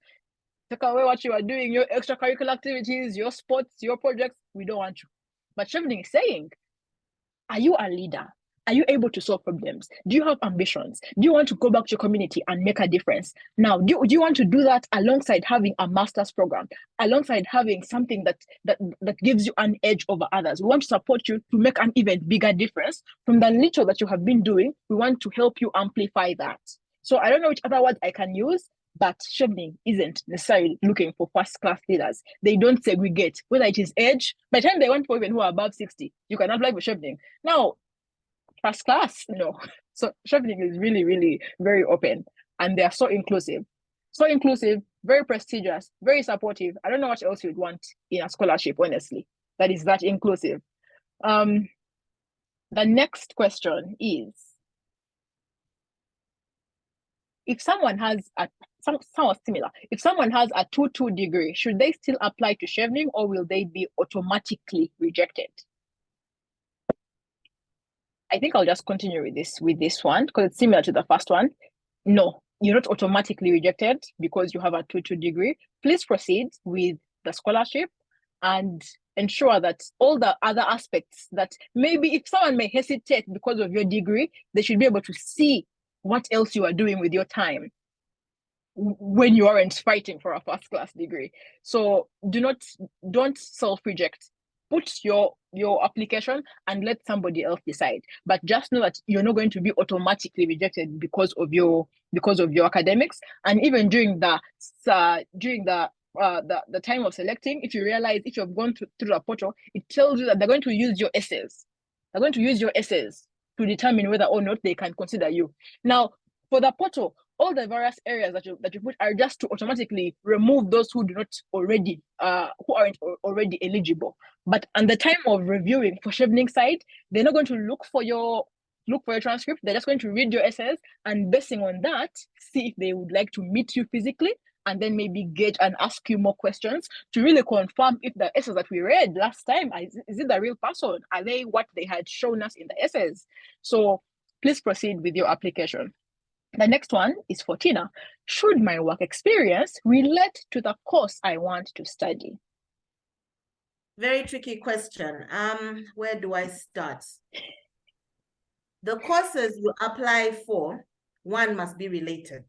take away what you are doing, your extracurricular activities, your sports, your projects, we don't want you. But Chevening is saying, are you a leader? Are you able to solve problems? Do you have ambitions? Do you want to go back to your community and make a difference? Now, do you want to do that alongside having a master's program, alongside having something that gives you an edge over others? We want to support you to make an even bigger difference. From the little that you have been doing, we want to help you amplify that. So I don't know which other words I can use, but Chevening isn't necessarily looking for first-class leaders. They don't segregate, whether it is age. By the time they want for even who are above 60, you can apply for Chevening. Now, first class, no. So Chevening is really, really very open, and they are so inclusive, very prestigious, very supportive. I don't know what else you'd want in a scholarship, honestly, that is that inclusive. The next question is, if someone has somewhat similar, if someone has a 2-2 degree, should they still apply to Chevening, or will they be automatically rejected? I think I'll just continue with this one because it's similar to the first one. No, you're not automatically rejected because you have a 2-2 degree. Please proceed with the scholarship and ensure that all the other aspects that maybe if someone may hesitate because of your degree, they should be able to see what else you are doing with your time. when you aren't fighting for a first-class degree. So don't self-reject. Put your application and let somebody else decide. But just know that you're not going to be automatically rejected because of your academics. And even during the time of selecting, if you realize, if you've gone through the portal, it tells you that they're going to use your essays. They're going to use your essays to determine whether or not they can consider you. Now, for the portal, all the various areas that you put are just to automatically remove those who do not already who aren't already eligible. But at the time of reviewing for Chevening side, they're not going to look for your transcript. They're just going to read your essays, and basing on that, see if they would like to meet you physically, and then maybe gauge and ask you more questions to really confirm if the essays that we read last time, is it the real person? Are they what they had shown us in the essays? So please proceed with your application. The next one is for Tina. Should my work experience relate to the course I want to study? Very tricky question. Where do I start? The courses you apply for, one must be related.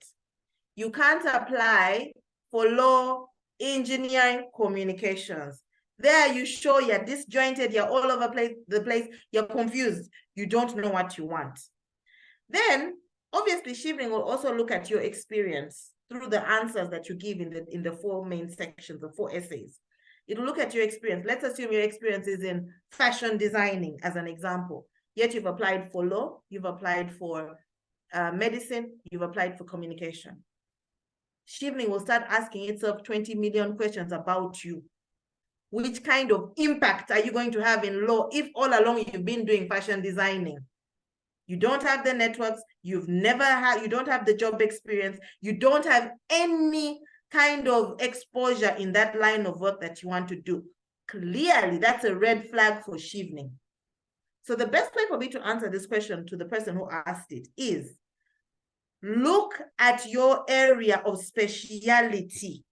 You can't apply for law, engineering, communications. There you show you're disjointed, you're all over the place, you're confused, you don't know what you want. Then, obviously, Chevening will also look at your experience through the answers that you give in the 4 main sections, the 4 essays. It will look at your experience. Let's assume your experience is in fashion designing, as an example. Yet you've applied for law, you've applied for medicine, you've applied for communication. Chevening will start asking itself 20 million questions about you. Which kind of impact are you going to have in law if all along you've been doing fashion designing? You don't have the networks, you don't have the job experience, you don't have any kind of exposure in that line of work that you want to do. Clearly, that's a red flag for Chevening. So the best way for me to answer this question to the person who asked it is, look at your area of speciality.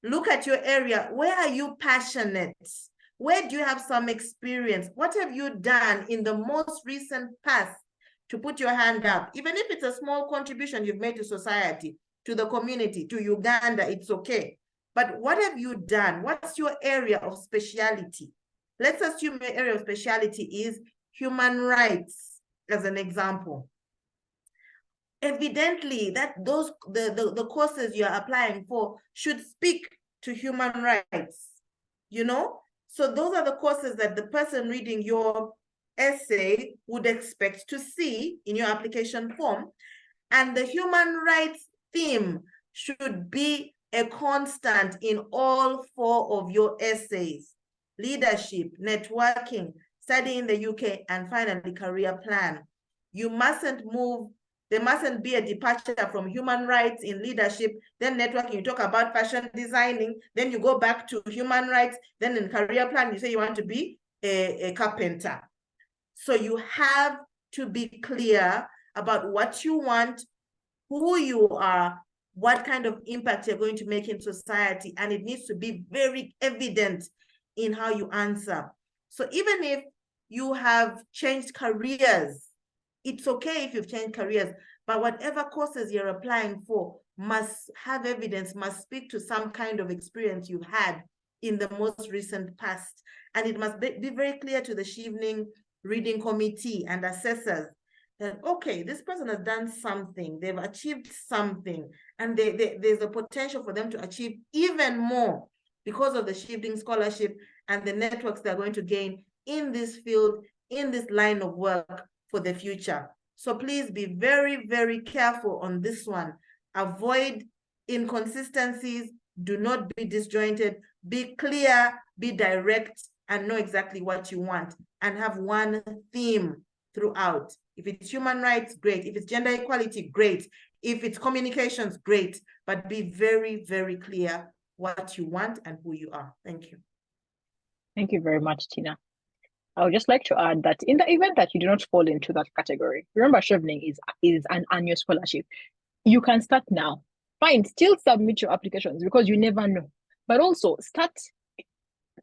Look at your area. Where are you passionate? Where do you have some experience? What have you done in the most recent past to put your hand up? Even if it's a small contribution you've made to society, to the community, to Uganda, it's okay. But what have you done? What's your area of speciality? Let's assume your area of speciality is human rights, as an example. Evidently, that the courses you're applying for should speak to human rights, you know? So those are the courses that the person reading your essay would expect to see in your application form. And the human rights theme should be a constant in all 4 of your essays: leadership, networking, study in the UK, and finally, career plan. You mustn't move. There mustn't be a departure from human rights in leadership, then networking, you talk about fashion designing, then you go back to human rights, then in career plan, you say you want to be a carpenter. So you have to be clear about what you want, who you are, what kind of impact you're going to make in society, and it needs to be very evident in how you answer. So even if you have changed careers, it's okay if you've changed careers, but whatever courses you're applying for must have evidence, must speak to some kind of experience you've had in the most recent past. And it must be very clear to the Chevening reading committee and assessors that, okay, this person has done something, they've achieved something, and there's a potential for them to achieve even more because of the Chevening scholarship and the networks they're going to gain in this field, in this line of work for the future. So please be very, very careful on this one. Avoid inconsistencies. Do not be disjointed. Be clear, be direct, and know exactly what you want, and have one theme throughout. If it's human rights, great. If it's gender equality, great. If it's communications, great. But be very, very clear what you want and who you are. Thank you. Thank you very much, Tina. I would just like to add that in the event that you do not fall into that category, remember Chevening is an annual scholarship. You can start now. Fine, still submit your applications because you never know. But also start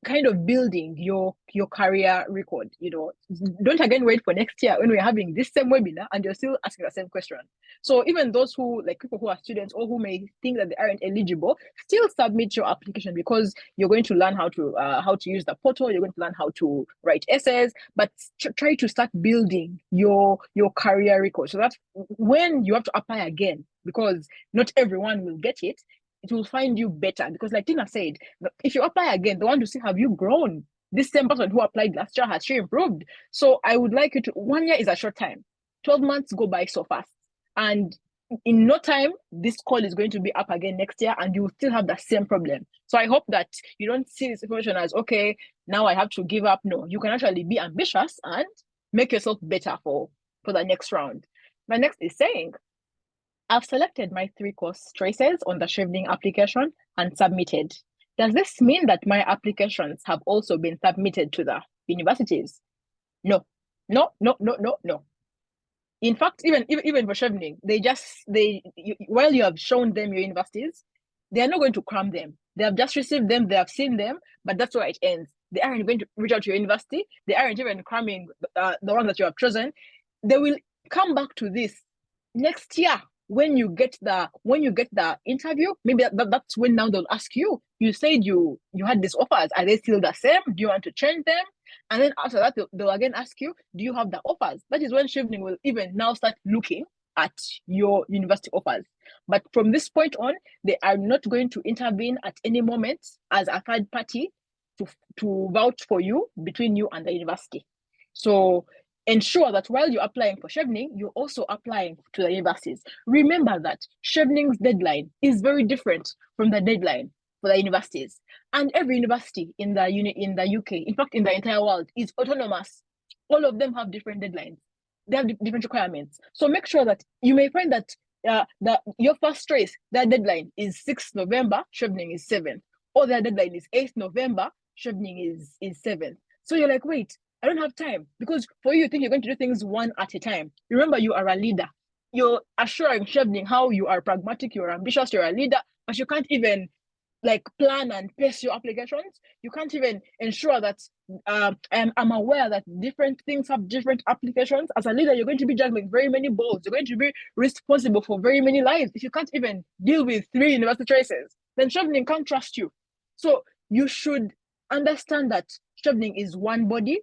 kind of building your career record. Don't again wait for next year when we're having this same webinar and you're still asking the same question. So even those who, like people who are students or who may think that they aren't eligible, still submit your application, because you're going to learn how to use the portal. You're going to learn how to write essays, but try to start building your career record, so that when you have to apply again, because not everyone will get it, it will find you better. Because like Tina said, if you apply again, they want to see, have you grown? This same person who applied last year, has she improved? So I would like you to, 1 year is a short time. 12 months go by so fast. And in no time, this call is going to be up again next year and you will still have the same problem. So I hope that you don't see this information as, okay, now I have to give up. No, you can actually be ambitious and make yourself better for the next round. My next is saying, I've selected my 3 course choices on the Chevening application and submitted. Does this mean that my applications have also been submitted to the universities? No. In fact, even for Chevening, while you have shown them your universities, they are not going to cram them. They have just received them, they have seen them, but that's where it ends. They aren't going to reach out to your university. They aren't even cramming the one that you have chosen. They will come back to this next year. When you get the interview, maybe that's when now they'll ask you. You said you had these offers. Are they still the same? Do you want to change them? And then after that, they'll again ask you, do you have the offers? That is when Chevening will even now start looking at your university offers. But from this point on, they are not going to intervene at any moment as a third party to vouch for you between you and the university. So ensure that while you're applying for Chevening, you're also applying to the universities. Remember that Chevening's deadline is very different from the deadline for the universities. And every university in the UK, in fact, in the entire world, is autonomous. All of them have different deadlines. They have different requirements. So make sure that you may find that your first choice, their deadline is 6th November, Chevening is 7th. Or their deadline is 8th November, Chevening is 7th. So you're like, wait, I don't have time. Because for you think you're going to do things one at a time. Remember, you are a leader. You're assuring Chevening how you are pragmatic, you're ambitious, you're a leader, but you can't even plan and pace your applications. You can't even ensure that I'm aware that different things have different applications. As a leader, you're going to be juggling very many balls. You're going to be responsible for very many lives. If you can't even deal with 3 university choices, then Chevening can't trust you. So you should understand that Chevening is one body.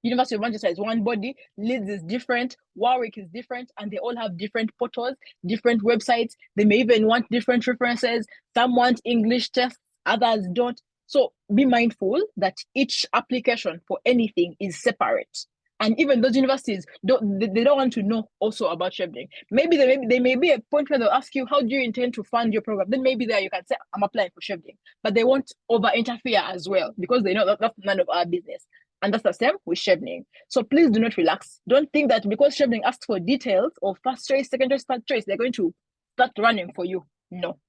University of Manchester is one body, Leeds is different, Warwick is different, and they all have different portals, different websites. They may even want different references. Some want English tests, others don't. So be mindful that each application for anything is separate. And even those universities, they don't want to know also about Chevening. Maybe there may be a point where they'll ask you, how do you intend to fund your program? Then maybe there you can say, I'm applying for Chevening. But they won't over-interfere as well, because they know that's none of our business. And that's the same with Chevening. So please do not relax. Don't think that because Chevening asks for details of first choice, second choice, third choice, they're going to start running for you. No.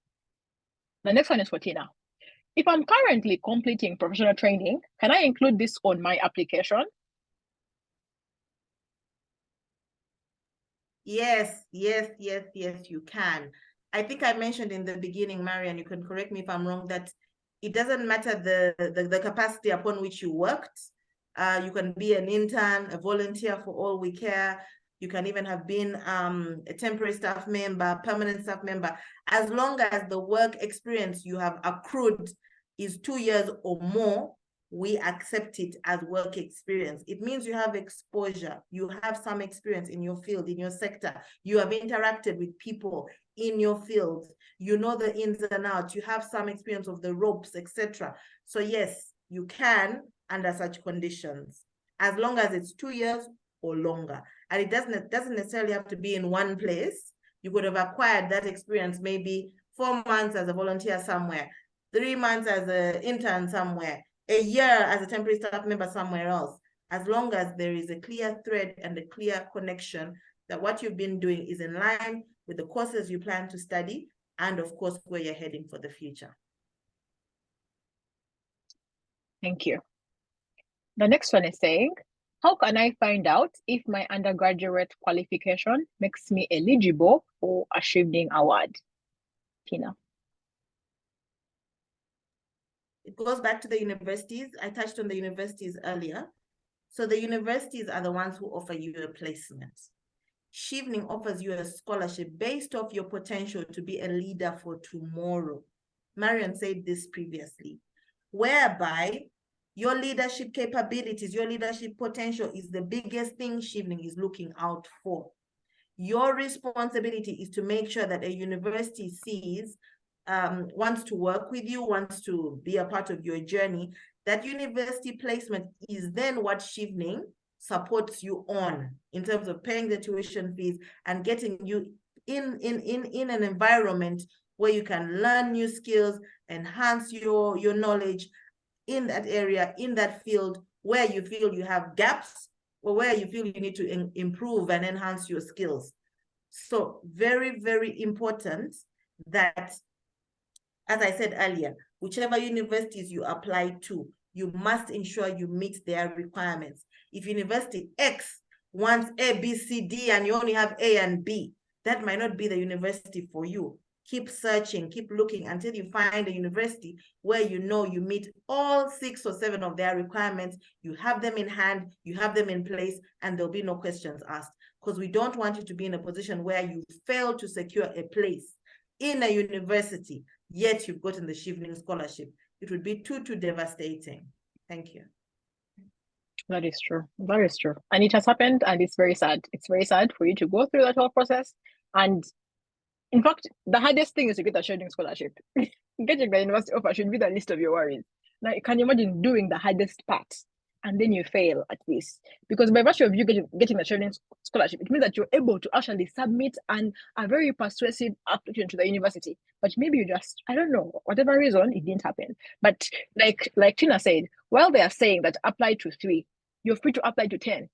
The next one is for Tina. If I'm currently completing professional training, can I include this on my application? Yes, you can. I think I mentioned in the beginning, Mariam, you can correct me if I'm wrong, that it doesn't matter the capacity upon which you worked. You can be an intern, a volunteer for all we care. You can even have been a temporary staff member, permanent staff member. As long as the work experience you have accrued is 2 years or more, we accept it as work experience. It means you have exposure. You have some experience in your field, in your sector. You have interacted with people in your field. You know the ins and outs. You have some experience of the ropes, etc. So yes, you can under such conditions, as long as it's 2 years or longer. And it doesn't necessarily have to be in one place. You could have acquired that experience maybe 4 months as a volunteer somewhere, 3 months as an intern somewhere, a year as a temporary staff member somewhere else, as long as there is a clear thread and a clear connection that what you've been doing is in line with the courses you plan to study, and of course, where you're heading for the future. Thank you. The next one is saying, how can I find out if my undergraduate qualification makes me eligible for a Chevening award? Tina. it goes back to the universities. I touched on the universities earlier. So the universities are the ones who offer you a placement. Chevening offers you a scholarship based off your potential to be a leader for tomorrow. Mariam said this previously, whereby your leadership capabilities, your leadership potential is the biggest thing Chevening is looking out for. Your responsibility is to make sure that a university sees, wants to work with you, wants to be a part of your journey. That university placement is then what Chevening supports you on in terms of paying the tuition fees and getting you in an environment where you can learn new skills, enhance your knowledge in that area, in that field where you feel you have gaps or where you feel you need to improve and enhance your skills. So very, very important that, as I said earlier, whichever universities you apply to, you must ensure you meet their requirements. If University X wants A, B, C, D, and you only have A and B, that might not be the university for you. Keep searching, keep looking until you find a university where you know you meet all 6 or 7 of their requirements, you have them in hand, you have them in place, and there'll be no questions asked. Because we don't want you to be in a position where you fail to secure a place in a university, yet you've gotten the Chevening scholarship. It would be too devastating. Thank you. That is true. That is true. And it has happened, and it's very sad. It's very sad for you to go through that whole process. And in fact, the hardest thing is to get a Chevening scholarship. Getting the university offer should be the least of your worries. Now, you can imagine doing the hardest part, and then you fail at this. Because by virtue of you getting the Chevening scholarship, it means that you're able to actually submit a very persuasive application to the university. But maybe you just, I don't know, whatever reason, it didn't happen. But like Tina said, while they are saying that apply to 3, you're free to apply to 10.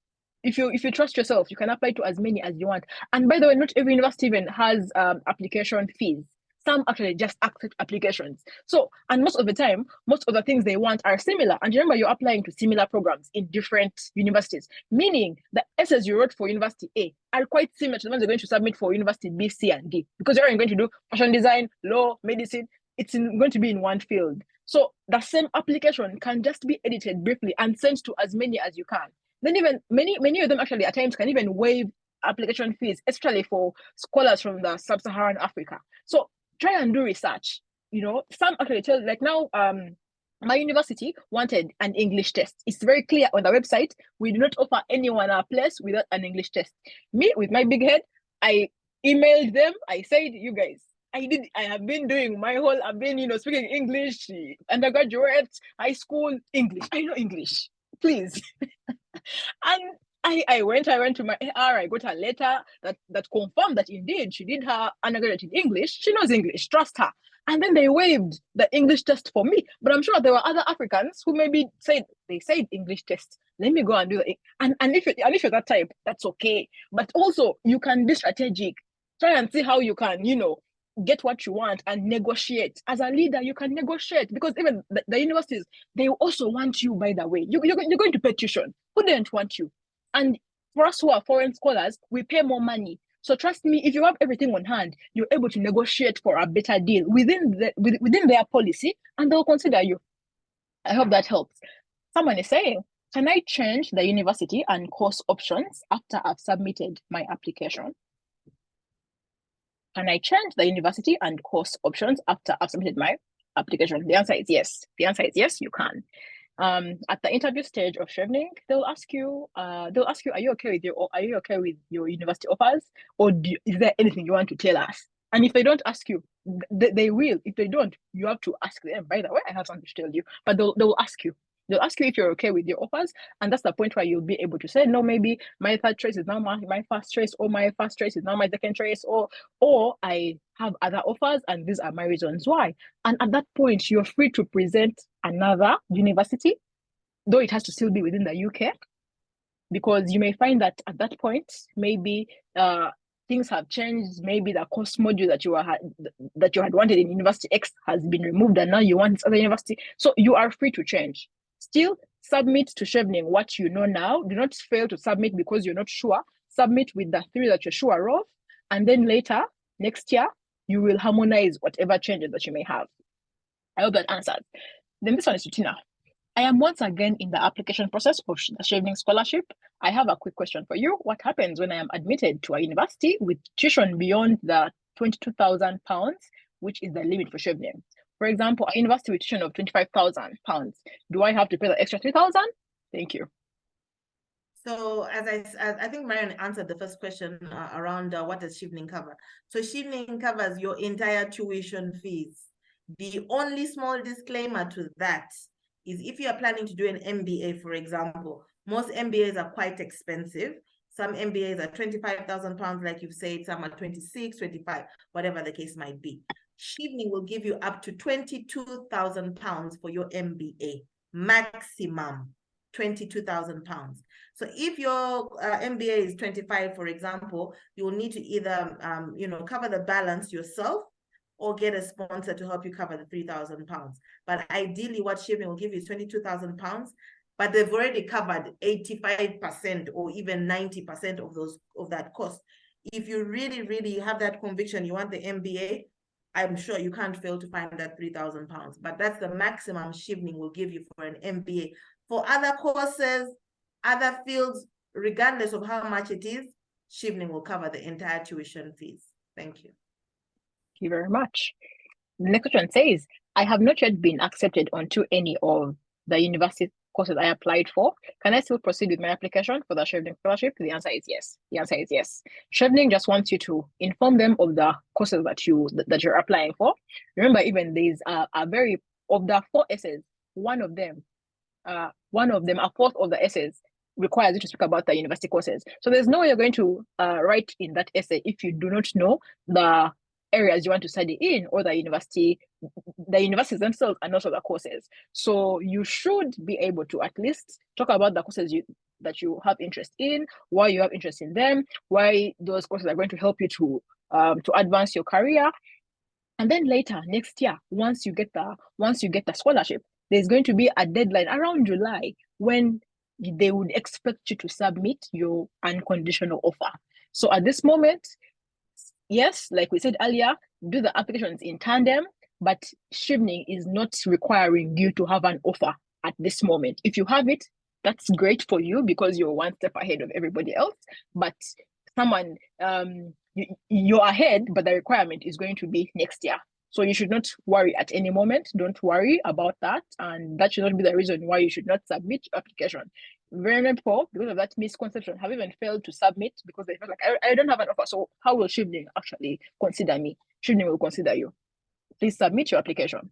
If you trust yourself, you can apply to as many as you want. And by the way, not every university even has application fees. Some actually just accept applications. So, and most of the time, most of the things they want are similar. And remember, you're applying to similar programs in different universities, meaning the essays you wrote for University A are quite similar to the ones you're going to submit for University B, C, and D, because you're going to do fashion design, law, medicine. It's going to be in one field. So the same application can just be edited briefly and sent to as many as you can. Then even many of them actually at times can even waive application fees, especially for scholars from the sub-Saharan Africa. So try and do research. You know, some actually tell, like now, my university wanted an English test. It's very clear on the website. We do not offer anyone a place without an English test. Me, with my big head, I emailed them. I said, you guys, I have been doing I've been, speaking English, undergraduate, high school, English. I know English, please. And I went to my AR, I got a letter that confirmed that indeed she did her undergraduate in English. She knows English, trust her. And then they waived the English test for me. But I'm sure there were other Africans who maybe said English test. Let me go and do that. And if you're that type, that's okay. But also you can be strategic. Try and see how you can, get what you want and negotiate. As a leader, you can negotiate, because even the universities, they also want you, by the way. You're going to pay tuition. Who didn't want you? And for us who are foreign scholars, we pay more money. So trust me, if you have everything on hand, you're able to negotiate for a better deal within their policy, and they'll consider you. I hope that helps. Someone is saying, can I change the university and course options after I've submitted my application? Can I change the university and course options after I've submitted my application? The answer is yes. The answer is yes, you can. At the interview stage of Chevening, they'll ask you, are you okay with your university offers, or is there anything you want to tell us? And if they don't ask you, they will. If they don't, you have to ask them. By the way, I have something to tell you, but they'll ask you. They'll ask you if you're okay with your offers, and that's the point where you'll be able to say, no, maybe my third choice is now my first choice, or my first choice is now my second choice, or I have other offers, and these are my reasons why. And at that point, you're free to present another university, though it has to still be within the UK, because you may find that at that point, maybe things have changed. Maybe the course module that you had wanted in University X has been removed, and now you want this other university. So you are free to change. Still, submit to Chevening what you know now. Do not fail to submit because you're not sure. Submit with the 3 that you're sure of, and then later, next year, you will harmonize whatever changes that you may have. I hope that answers. Then this one is to Tina. I am once again in the application process of the Chevening Scholarship. I have a quick question for you. What happens when I am admitted to a university with tuition beyond the £22,000, which is the limit for Chevening? For example, a university with tuition of £25,000. Do I have to pay the extra 3,000? Thank you. So as I think Mariam answered the first question around what does Chevening cover? So Chevening covers your entire tuition fees. The only small disclaimer to that is if you are planning to do an MBA, for example, most MBAs are quite expensive. Some MBAs are £25,000, like you've said, some are 26, 25, whatever the case might be. Chevening will give you up to £22,000 for your MBA, maximum £22,000. So if your MBA is 25, for example, you will need to either cover the balance yourself or get a sponsor to help you cover the £3,000. But ideally, what Chevening will give you is £22,000, but they've already covered 85% or even 90% of that cost. If you really, really have that conviction, you want the MBA, I'm sure you can't fail to find that £3,000. But that's the maximum Chevening will give you for an MBA. For other courses, other fields, regardless of how much it is, Chevening will cover the entire tuition fees. Thank you. Thank you very much. The next question says, I have not yet been accepted onto any of the university courses I applied for. Can I still proceed with my application for the Chevening Scholarship? The answer is yes. The answer is yes. Chevening just wants you to inform them of the courses that you're applying for. Remember, even these are of the 4 essays, one of them, a fourth of the essays requires you to speak about the university courses. So there's no way you're going to write in that essay if you do not know the areas you want to study in, or the universities themselves and also the courses. So you should be able to at least talk about the courses that you have interest in, why you have interest in them, why those courses are going to help you to advance your career. And then later next year, once you get the scholarship, there's going to be a deadline around July when they would expect you to submit your unconditional offer. So at this moment, yes, like we said earlier, do the applications in tandem, but Chevening is not requiring you to have an offer at this moment. If you have it, that's great for you because you're one step ahead of everybody else. But someone, you're ahead, but the requirement is going to be next year. So you should not worry at any moment. Don't worry about that. And that should not be the reason why you should not submit your application. Very many people, because of that misconception, have even failed to submit because they feel like, I don't have an offer. So how will Chevening actually consider me? Chevening will consider you. Please submit your application.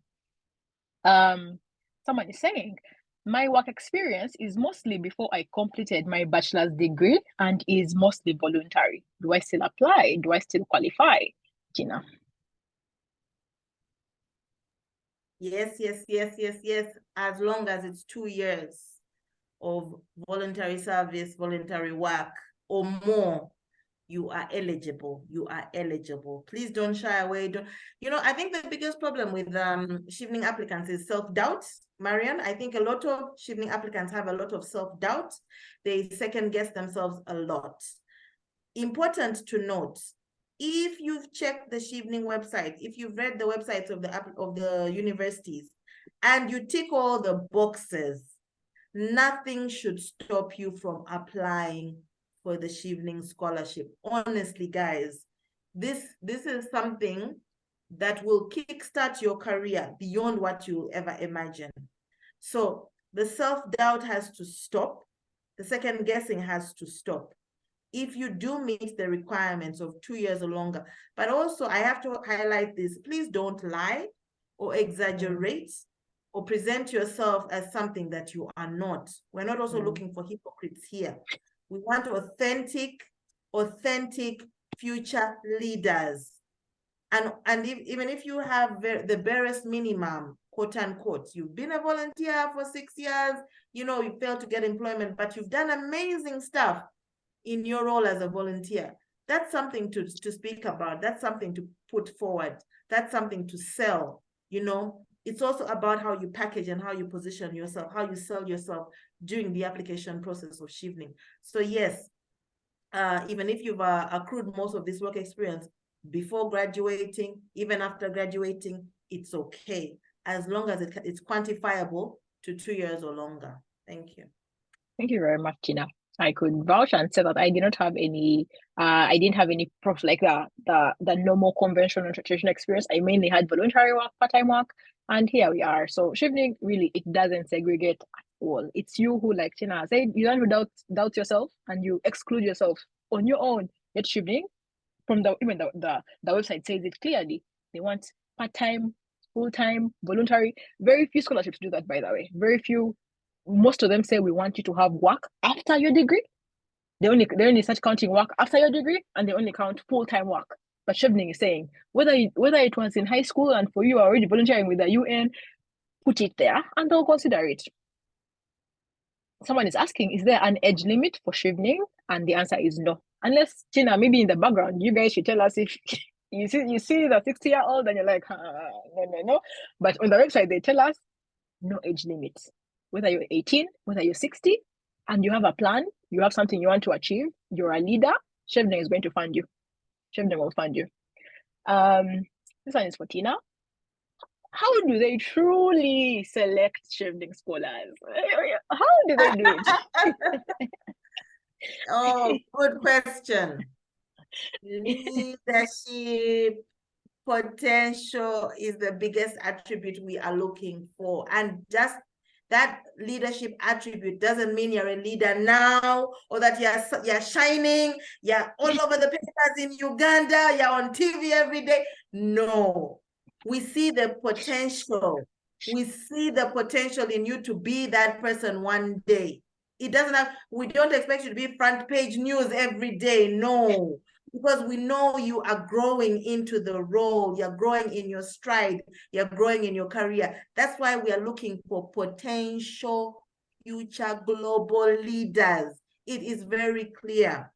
Someone is saying, my work experience is mostly before I completed my bachelor's degree and is mostly voluntary. Do I still apply? Do I still qualify? Gina. Yes. As long as it's 2 years of voluntary service, voluntary work, or more, you are eligible. You are eligible. Please don't shy away. I think the biggest problem with Chevening applicants is self-doubt. Mariam, I think a lot of Chevening applicants have a lot of self-doubt. They second-guess themselves a lot. Important to note, if you've checked the Chevening website, if you've read the websites of the universities, and you tick all the boxes, nothing should stop you from applying for the Chevening scholarship. Honestly, guys, this is something that will kickstart your career beyond what you'll ever imagine. So the self-doubt has to stop. The second guessing has to stop. If you do meet the requirements of 2 years or longer, but also I have to highlight this, please don't lie or exaggerate or present yourself as something that you are not. We're not also looking for hypocrites here. We want authentic future leaders. And even if you have the barest minimum, quote unquote, you've been a volunteer for 6 years, you failed to get employment, but you've done amazing stuff in your role as a volunteer. That's something to speak about. That's something to put forward. That's something to sell. It's also about how you package and how you position yourself, how you sell yourself during the application process of Chevening. So yes, even if you've accrued most of this work experience before graduating, even after graduating, it's okay. as long as it's quantifiable to 2 years or longer. Thank you. Thank you very much, Tina. I could vouch and say that I did not have any, I didn't have any prof like the normal conventional traditional experience. I mainly had voluntary work, part-time work, and here we are. So Chevening, really, it doesn't segregate at all. It's you who, like Tina said, you don't doubt yourself and you exclude yourself on your own. Yet Chevening, from even the website says it clearly. They want part-time, full-time, voluntary. Very few scholarships do that, by the way. Very few. Most of them say we want you to have work after your degree. They only start counting work after your degree, and they only count full-time work. But Chevening is saying whether it was in high school and for you are already volunteering with the UN, put it there and they'll consider it. Someone is asking, is there an age limit for Chevening? And the answer is no. Unless, Tina, maybe in the background, you guys should tell us if you see the 60-year-old and you're like, no. But on the website, they tell us no age limit. Whether you're 18, whether you're 60, and you have a plan, you have something you want to achieve, you're a leader, Chevening is going to fund you. Chevening will fund you. This one is for Tina. How do they truly select Chevening scholars? How do they do it? Oh, good question. Leadership potential is the biggest attribute we are looking for. And just that leadership attribute doesn't mean you're a leader now or that you're shining, you're all over the papers in Uganda, you're on TV every day. No, we see the potential. We see the potential in you to be that person one day. It doesn't have, we don't expect you to be front page news every day, no. Because we know you are growing into the role, you're growing in your stride, you're growing in your career. That's why we are looking for potential future global leaders. It is very clear.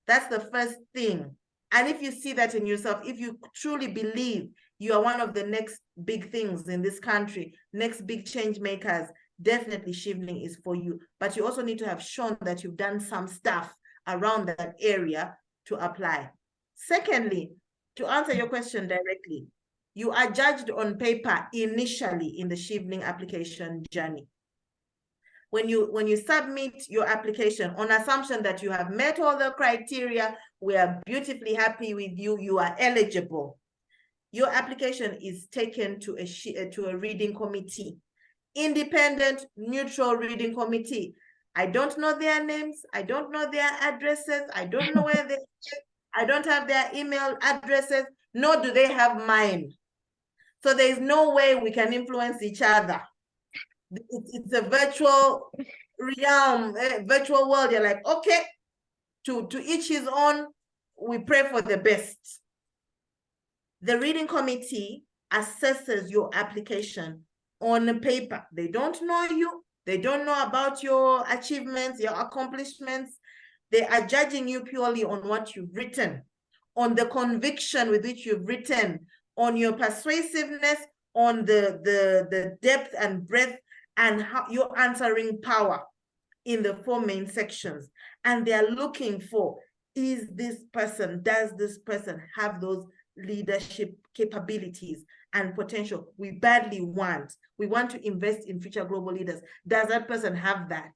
That's the first thing. And if you see that in yourself, if you truly believe you are one of the next big things in this country, next big change makers, definitely Chevening is for you. But you also need to have shown that you've done some stuff around that area to apply. Secondly, to answer your question directly, you are judged on paper initially in the Chevening application journey. When you submit your application on assumption that you have met all the criteria, we are beautifully happy with you, you are eligible. Your application is taken to a reading committee, independent, neutral reading committee. I don't know their names. I don't know their addresses. I don't know where they live. I don't have their email addresses, nor do they have mine. So there is no way we can influence each other. It's a virtual realm, virtual world. You're like, okay, to each his own, we pray for the best. The reading committee assesses your application on paper. They don't know you. They don't know about your achievements, your accomplishments. They are judging you purely on what you've written, on the conviction with which you've written, on your persuasiveness, on the depth and breadth and how your answering power in the 4 main sections. And they are looking for, does this person have those leadership capabilities and potential we badly want? We want to invest in future global leaders. Does that person have that?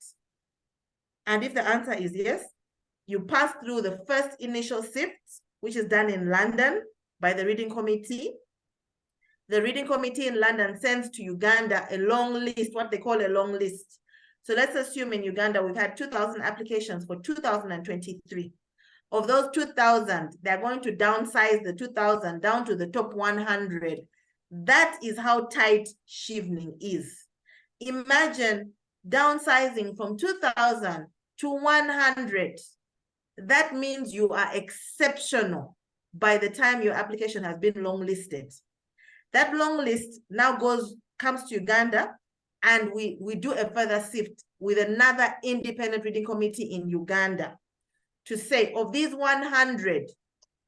And if the answer is yes, you pass through the first initial sift, which is done in London by the reading committee. The reading committee in London sends to Uganda a long list, what they call a long list. So let's assume in Uganda, we've had 2,000 applications for 2023. Of those 2,000, they're going to downsize the 2,000 down to the top 100. That is how tight Chevening is. Imagine downsizing from 2,000 to 100. That means you are exceptional by the time your application has been long-listed. That long list now comes to Uganda, and we do a further sift with another independent reading committee in Uganda to say, of these 100,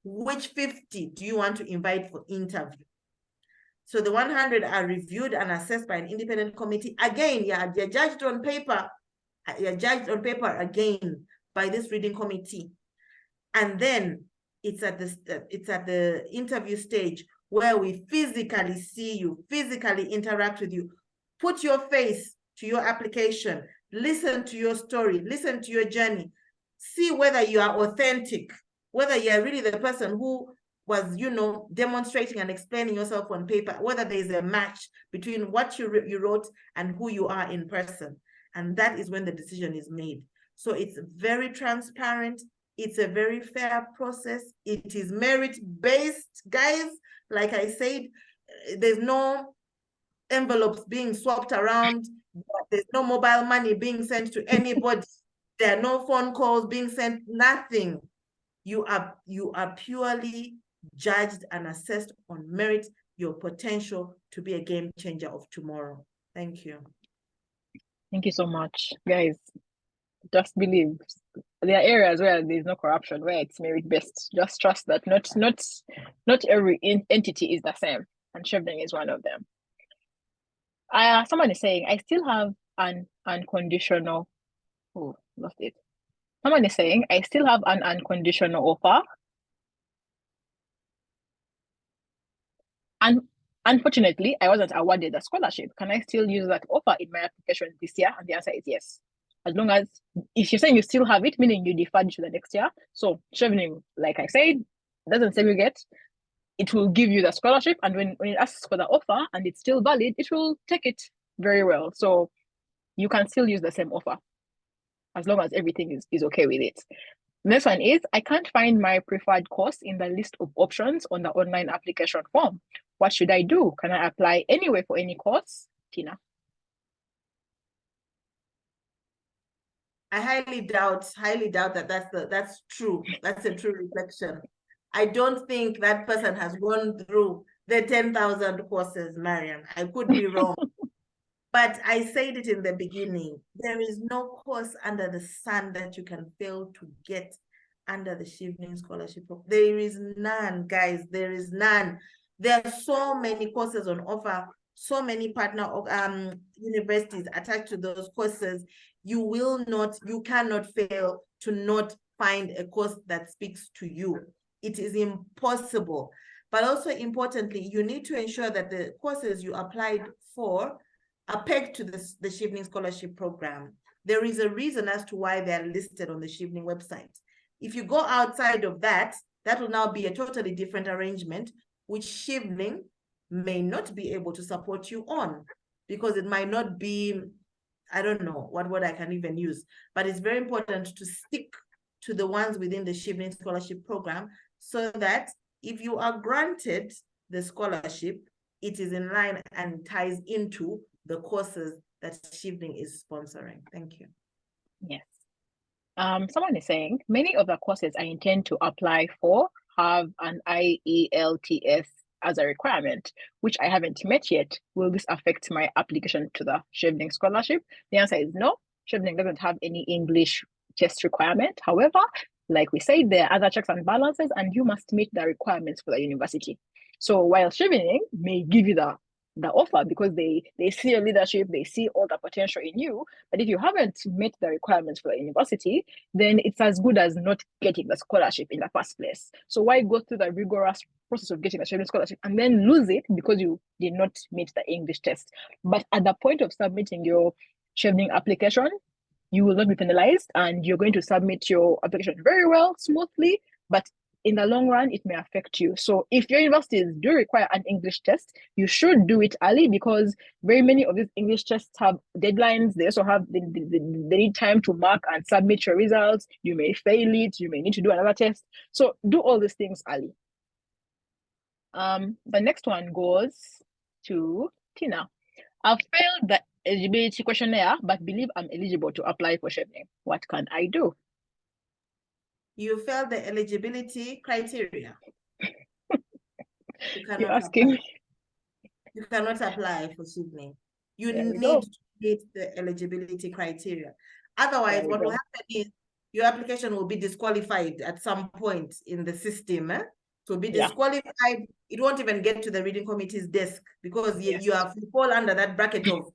which 50 do you want to invite for interview? So the 100 are reviewed and assessed by an independent committee. Again, you're judged on paper. You're judged on paper again by this reading committee. And then it's at the interview stage where we physically see you, physically interact with you. Put your face to your application, listen to your story, listen to your journey, see whether you are authentic, whether you are really the person who was, you know, demonstrating and explaining yourself on paper, whether there is a match between what you wrote and who you are in person. And that is when the decision is made. So it's very transparent. It's a very fair process. It is merit-based, guys. Like I said, there's no envelopes being swapped around. There's no mobile money being sent to anybody. There are no phone calls being sent, nothing. You are purely judged and assessed on merit, your potential to be a game changer of tomorrow. Thank you. Thank you so much, guys. Just believe there are areas where there's no corruption, where it's merit-based. Just trust that not every entity is the same, and Chevening is one of them. Someone is saying, I still have an unconditional. Oh, lost it. Someone is saying, I still have an unconditional offer. And unfortunately, I wasn't awarded a scholarship. Can I still use that offer in my application this year? And the answer is yes. As long as, if you're saying you still have it, meaning you deferred to the next year. So Chevening, like I said, doesn't segregate. It will give you the scholarship. And when it asks for the offer and it's still valid, it will take it very well. So you can still use the same offer as long as everything is okay with it. Next one is, I can't find my preferred course in the list of options on the online application form. What should I do? Can I apply anyway for any course? Tina. I highly doubt that that's true. That's a true reflection. I don't think that person has gone through the 10,000 courses, Mariam. I could be wrong. But I said it in the beginning, there is no course under the sun that you can fail to get under the Chevening Scholarship. There is none, guys, there is none. There are so many courses on offer, so many partner universities attached to those courses. You cannot fail to not find a course that speaks to you. It is impossible. But also importantly, you need to ensure that the courses you applied for are pegged to the Chevening Scholarship Program. There is a reason as to why they're listed on the Chevening website. If you go outside of that, that will now be a totally different arrangement, which Chevening may not be able to support you on, because it might not be, I don't know what word I can even use, but it's very important to stick to the ones within the Chevening Scholarship Program, so that if you are granted the scholarship, it is in line and ties into the courses that Chevening is sponsoring. Thank you. Yes. Someone is saying, many of the courses I intend to apply for have an IELTS as a requirement, which I haven't met yet. Will this affect my application to the Chevening Scholarship? The answer is no. Chevening doesn't have any English test requirement. However, like we said, there are other checks and balances, and you must meet the requirements for the university. So while Chevening may give you the offer because they see your leadership, they see all the potential in you, but if you haven't met the requirements for the university, then it's as good as not getting the scholarship in the first place. So why go through the rigorous process of getting a Chevening scholarship and then lose it because you did not meet the English test? But at the point of submitting your Chevening application, you will not be penalized, and you're going to submit your application very well, smoothly, but in the long run, it may affect you. So if your universities do require an English test, you should do it early, because very many of these English tests have deadlines. They also have, they need time to mark and submit your results. You may fail it. You may need to do another test. So do all these things early. The next one goes to Tina. I've failed the eligibility questionnaire, but believe I'm eligible to apply for Chevening. What can I do? You failed the eligibility criteria. You're asking. You cannot apply for Chevening. You need to meet the eligibility criteria. Otherwise, what will happen is your application will be disqualified at some point in the system. To be disqualified, it won't even get to the reading committee's desk, because you fall under that bracket of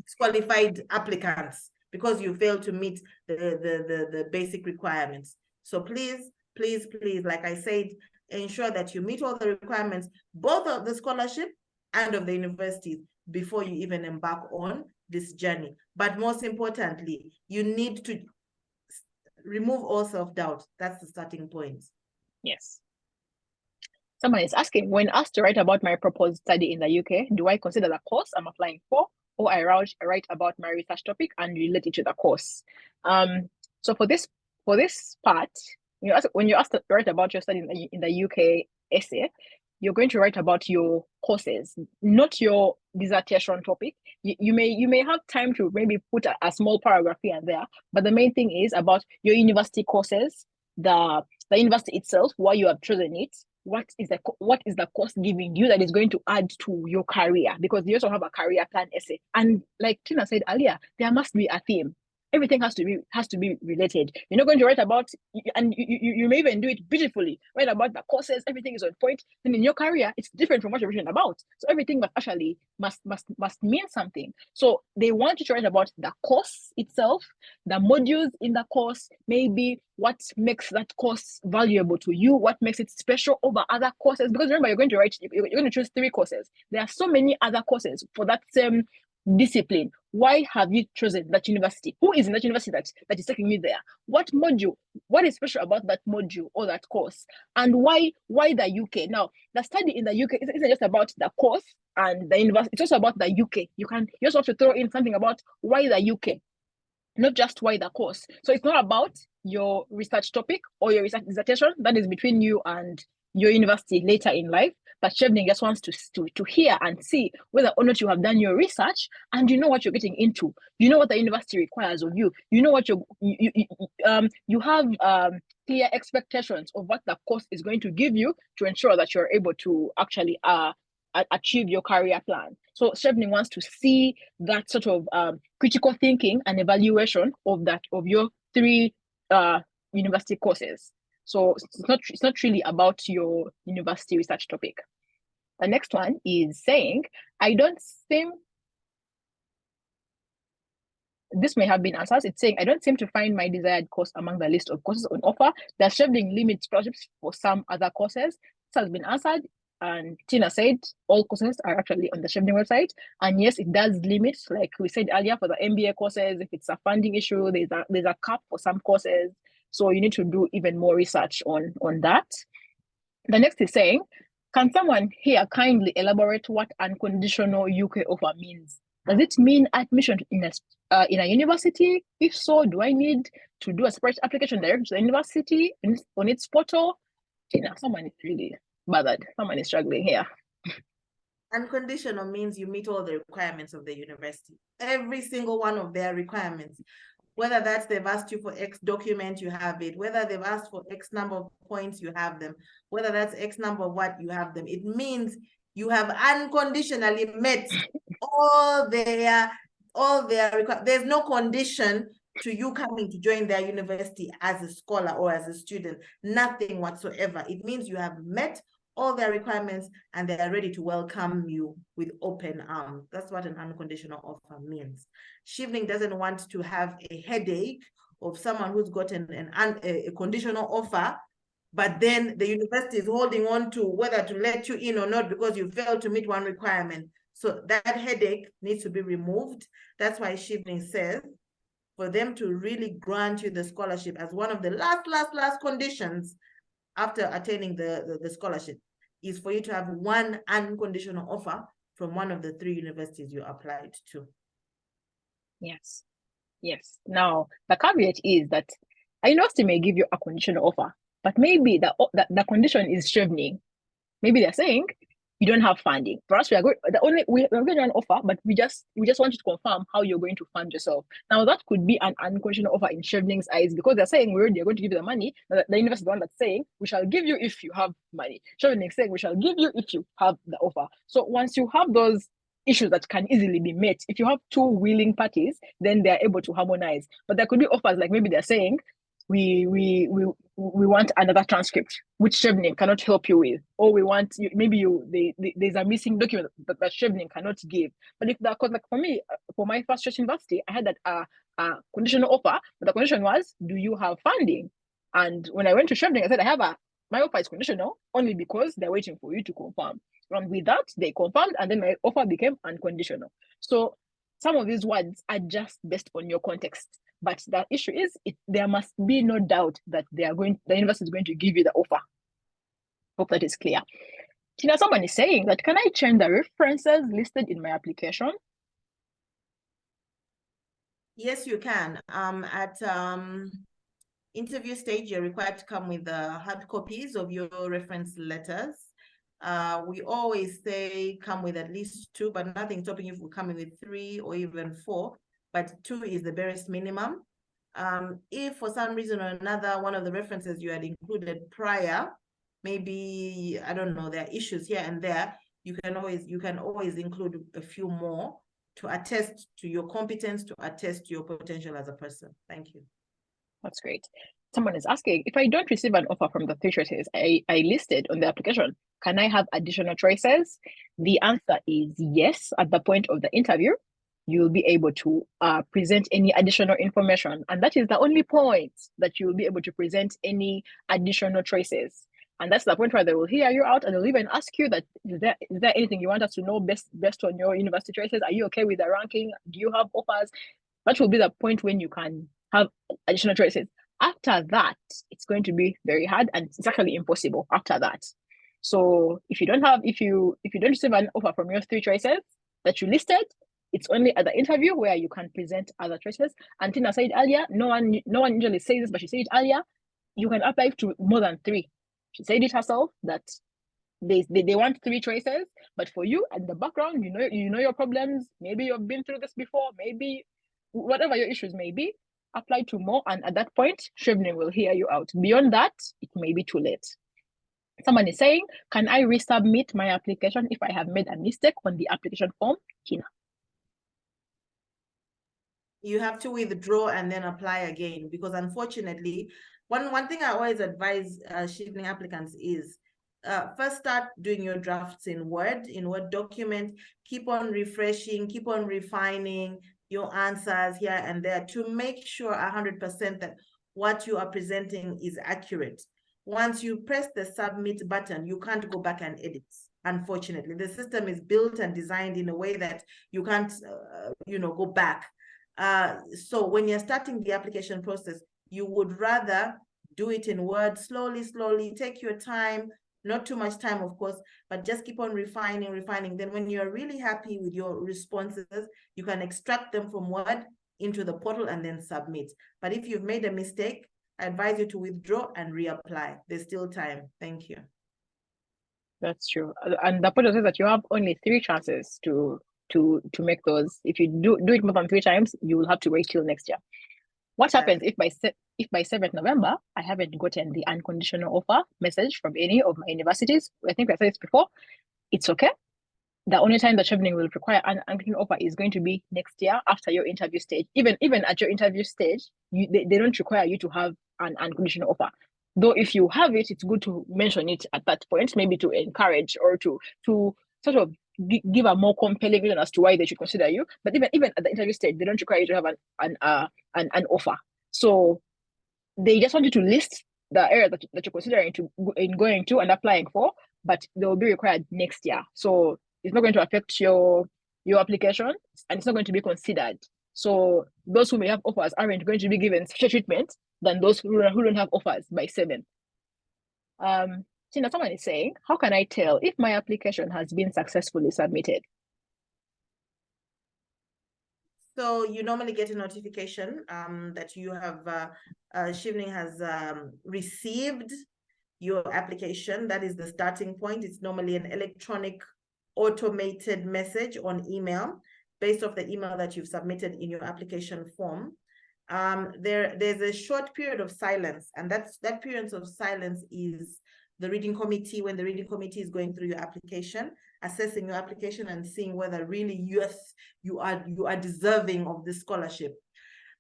disqualified applicants because you fail to meet the basic requirements. So please, like I said, ensure that you meet all the requirements, both of the scholarship and of the universities, before you even embark on this journey. But most importantly, you need to remove all self-doubt. That's the starting point. Yes. Someone is asking, when asked to write about my proposed study in the UK, do I consider the course I'm applying for, or I write about my research topic and relate it to the course? So for this part, when you're asked to write about your study in the UK essay, you're going to write about your courses, not your dissertation topic. You may have time to maybe put a small paragraph here and there, but the main thing is about your university courses, the university itself, why you have chosen it, what is the course giving you that is going to add to your career, because you also have a career plan essay. And like Tina said earlier, there must be a theme. Everything has to be related. You're not going to write about, and you may even do it beautifully, write about the courses, everything is on point. Then in your career, it's different from what you're written about. So everything must mean something. So they want you to write about the course itself, the modules in the course, maybe what makes that course valuable to you, what makes it special over other courses. Because remember, you're going to choose 3 courses. There are so many other courses for that same discipline. Why have you chosen that university? Who is in that university that is taking you there? What module? What is special about that module or that course? And why the UK? Now, the study in the UK isn't just about the course and the university. It's also about the UK. You also have to throw in something about why the UK, not just why the course. So it's not about your research topic or your research dissertation. That is between you and your university later in life. But Chevening just wants to hear and see whether or not you have done your research and you know what you're getting into. You know what the university requires of you. You know what you have clear expectations of what the course is going to give you to ensure that you're able to actually achieve your career plan. So Chevening wants to see that sort of critical thinking and evaluation of your 3 university courses. So it's not really about your university research topic. The next one is saying, this may have been answered. It's saying, I don't seem to find my desired course among the list of courses on offer. Does Chevening limit scholarships for some other courses? This has been answered. And Tina said all courses are actually on the Chevening website. And yes, it does limit, like we said earlier, for the MBA courses. If it's a funding issue, there's a cap for some courses. So you need to do even more research on that. The next is saying, can someone here kindly elaborate what unconditional UK offer means? Does it mean admission in a university? If so, do I need to do a separate application direct to the university on its portal? Tina, someone is really bothered. Someone is struggling here. Unconditional means you meet all the requirements of the university. Every single one of their requirements. Whether that's they've asked you for X document, you have it. Whether they've asked for X number of points, you have them. Whether that's X number of what, you have them. It means you have unconditionally met all their requirements. There's no condition to you coming to join their university as a scholar or as a student. Nothing whatsoever. It means you have met all their requirements and they are ready to welcome you with open arms. That's what an unconditional offer means. Chevening doesn't want to have a headache of someone who's gotten a conditional offer, but then the university is holding on to whether to let you in or not because you failed to meet one requirement. So that headache needs to be removed. That's why Chevening says, for them to really grant you the scholarship as one of the last conditions after attaining the scholarship is for you to have one unconditional offer from one of the 3 universities you applied to. Yes. Now, the caveat is that a university may give you a conditional offer, but maybe the condition is Chevening. Maybe they're saying you don't have funding. For us, we're going to an offer, but we just want you to confirm how you're going to fund yourself. Now, that could be an unconditional offer in Chevening's eyes because they're saying we're going to give you the money. The university is the one that's saying we shall give you if you have money. Chevening is saying we shall give you if you have the offer. So once you have those issues that can easily be met, if you have 2 willing parties, then they're able to harmonize. But there could be offers like maybe they're saying we want another transcript, which Chevening cannot help you with, or we want there's a missing document that Chevening cannot give. But if that, like for me, for my first choice university, I had that a conditional offer, but the condition was, do you have funding? And when I went to Chevening, I said I have my offer is conditional only because they're waiting for you to confirm. And with that, they confirmed, and then my offer became unconditional. So some of these words are just based on your context. But the issue is, there must be no doubt that the university is going to give you the offer. Hope that is clear. Tina, someone is saying that, can I change the references listed in my application? Yes, you can. At interview stage, you're required to come with hard copies of your reference letters. We always say come with at least 2, but nothing stopping you from coming with 3 or even 4, but 2 is the barest minimum. If for some reason or another, one of the references you had included prior, maybe, I don't know, there are issues here and there, you can always include a few more to attest to your competence, to attest to your potential as a person. Thank you. That's great. Someone is asking, if I don't receive an offer from the 3 choices I listed on the application, can I have additional choices? The answer is yes. At the point of the interview, you'll be able to present any additional information. And that is the only point that you will be able to present any additional choices. And that's the point where they will hear you out, and they'll even ask you that, is there anything you want us to know based on your university choices? Are you okay with the ranking? Do you have offers? That will be the point when you can have additional choices. After that, it's going to be very hard, and it's actually impossible after that. So if you don't receive an offer from your 3 choices that you listed, it's only at the interview where you can present other choices. And Tina said earlier, no one usually says this, but she said it earlier, you can apply to more than 3. She said it herself that they want 3 choices, but for you at the background, you know your problems. Maybe you've been through this before. Maybe whatever your issues may be, apply to more, and at that point, Chevening will hear you out. Beyond that, it may be too late. Someone is saying, can I resubmit my application if I have made a mistake on the application form? Tina. You have to withdraw and then apply again, because unfortunately, one thing I always advise Chevening applicants is first start doing your drafts in Word document, keep on refreshing, keep on refining your answers here and there to make sure 100% that what you are presenting is accurate. Once you press the submit button, you can't go back and edit. Unfortunately, the system is built and designed in a way that you can't, go back. So when you're starting the application process, you would rather do it in Word, slowly, take your time, not too much time, of course, but just keep on refining. Then when you're really happy with your responses, you can extract them from Word into the portal and then submit. But if you've made a mistake, I advise you to withdraw and reapply. There's still time. Thank you. That's true. And the portal says that you have only 3 chances to make those. If you do it more than 3 times, you will have to wait till next year. What happens if by 7th November, I haven't gotten the unconditional offer message from any of my universities? I think I said this before. It's okay. The only time that Chevening will require an unconditional offer is going to be next year after your interview stage. Even at your interview stage, they don't require you to have an unconditional offer. Though if you have it, it's good to mention it at that point, maybe to encourage or to sort of give a more compelling reason as to why they should consider you. But even at the interview stage, they don't require you to have an offer. So they just want you to list the area that you're considering going to and applying for, but they will be required next year. So it's not going to affect your application, and it's not going to be considered. So those who may have offers aren't going to be given special treatment than those who don't have offers by 7th. Tina, someone is saying, how can I tell if my application has been successfully submitted? So you normally get a notification that you have, Chevening has received your application. That is the starting point. It's normally an electronic automated message on email based off the email that you've submitted in your application form. There's a short period of silence, and that period of silence is the reading committee, when the reading committee is going through your application, assessing your application and seeing whether really, yes, you are deserving of this scholarship.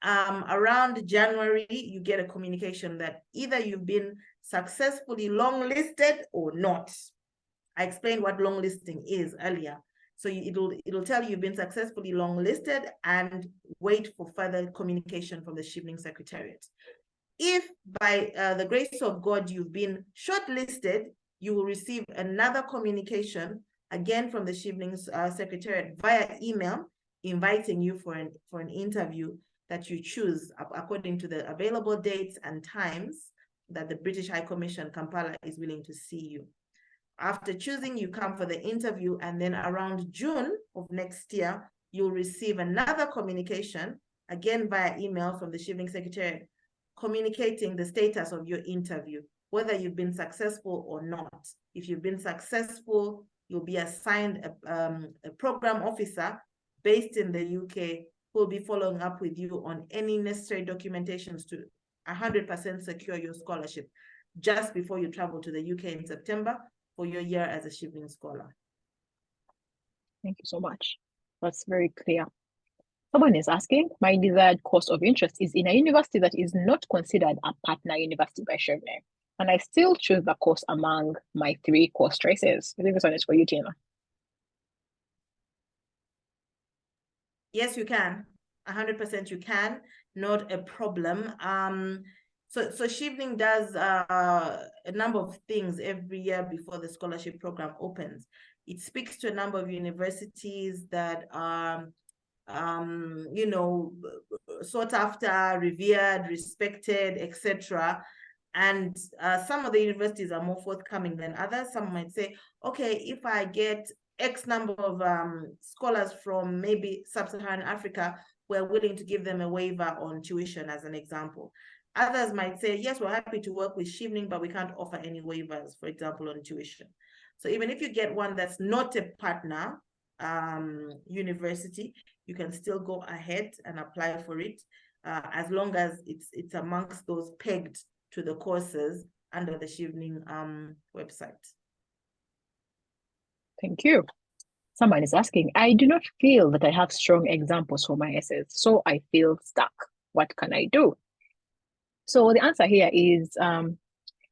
Around January, you get a communication that either you've been successfully longlisted or not. I explained what longlisting is earlier. So it'll tell you you've been successfully longlisted and wait for further communication from the Chevening Secretariat. If by the grace of God you've been shortlisted, you will receive another communication, again from the Chevening Secretariat via email, inviting you for an interview that you choose according to the available dates and times that the British High Commission, Kampala, is willing to see you. After choosing, you come for the interview, and then around June of next year, you'll receive another communication, again via email from the Chevening Secretariat, communicating the status of your interview, whether you've been successful or not. If you've been successful, you'll be assigned a program officer based in the UK who will be following up with you on any necessary documentations to 100% secure your scholarship just before you travel to the UK in September for your year as a Chevening scholar. Thank you so much. That's very clear. Someone is asking, my desired course of interest is in a university that is not considered a partner university by Chevening, and I still choose the course among my 3 course choices. I think this one is for you, Tina. Yes, you can. 100% you can. Not a problem. So Chevening does a number of things every year before the scholarship program opens. It speaks to a number of universities that are, you know, sought after, revered, respected, etc. And some of the universities are more forthcoming than others. Some might say, okay, if I get X number of scholars from maybe sub-Saharan Africa, we're willing to give them a waiver on tuition, as an example. Others might say, yes, we're happy to work with Chevening, but we can't offer any waivers, for example, on tuition. So even if you get one that's not a partner university, you can still go ahead and apply for it, as long as it's amongst those pegged to the courses under the Chevening website. Thank you. Someone is asking, I do not feel that I have strong examples for my essays, so I feel stuck. What can I do? So the answer here is,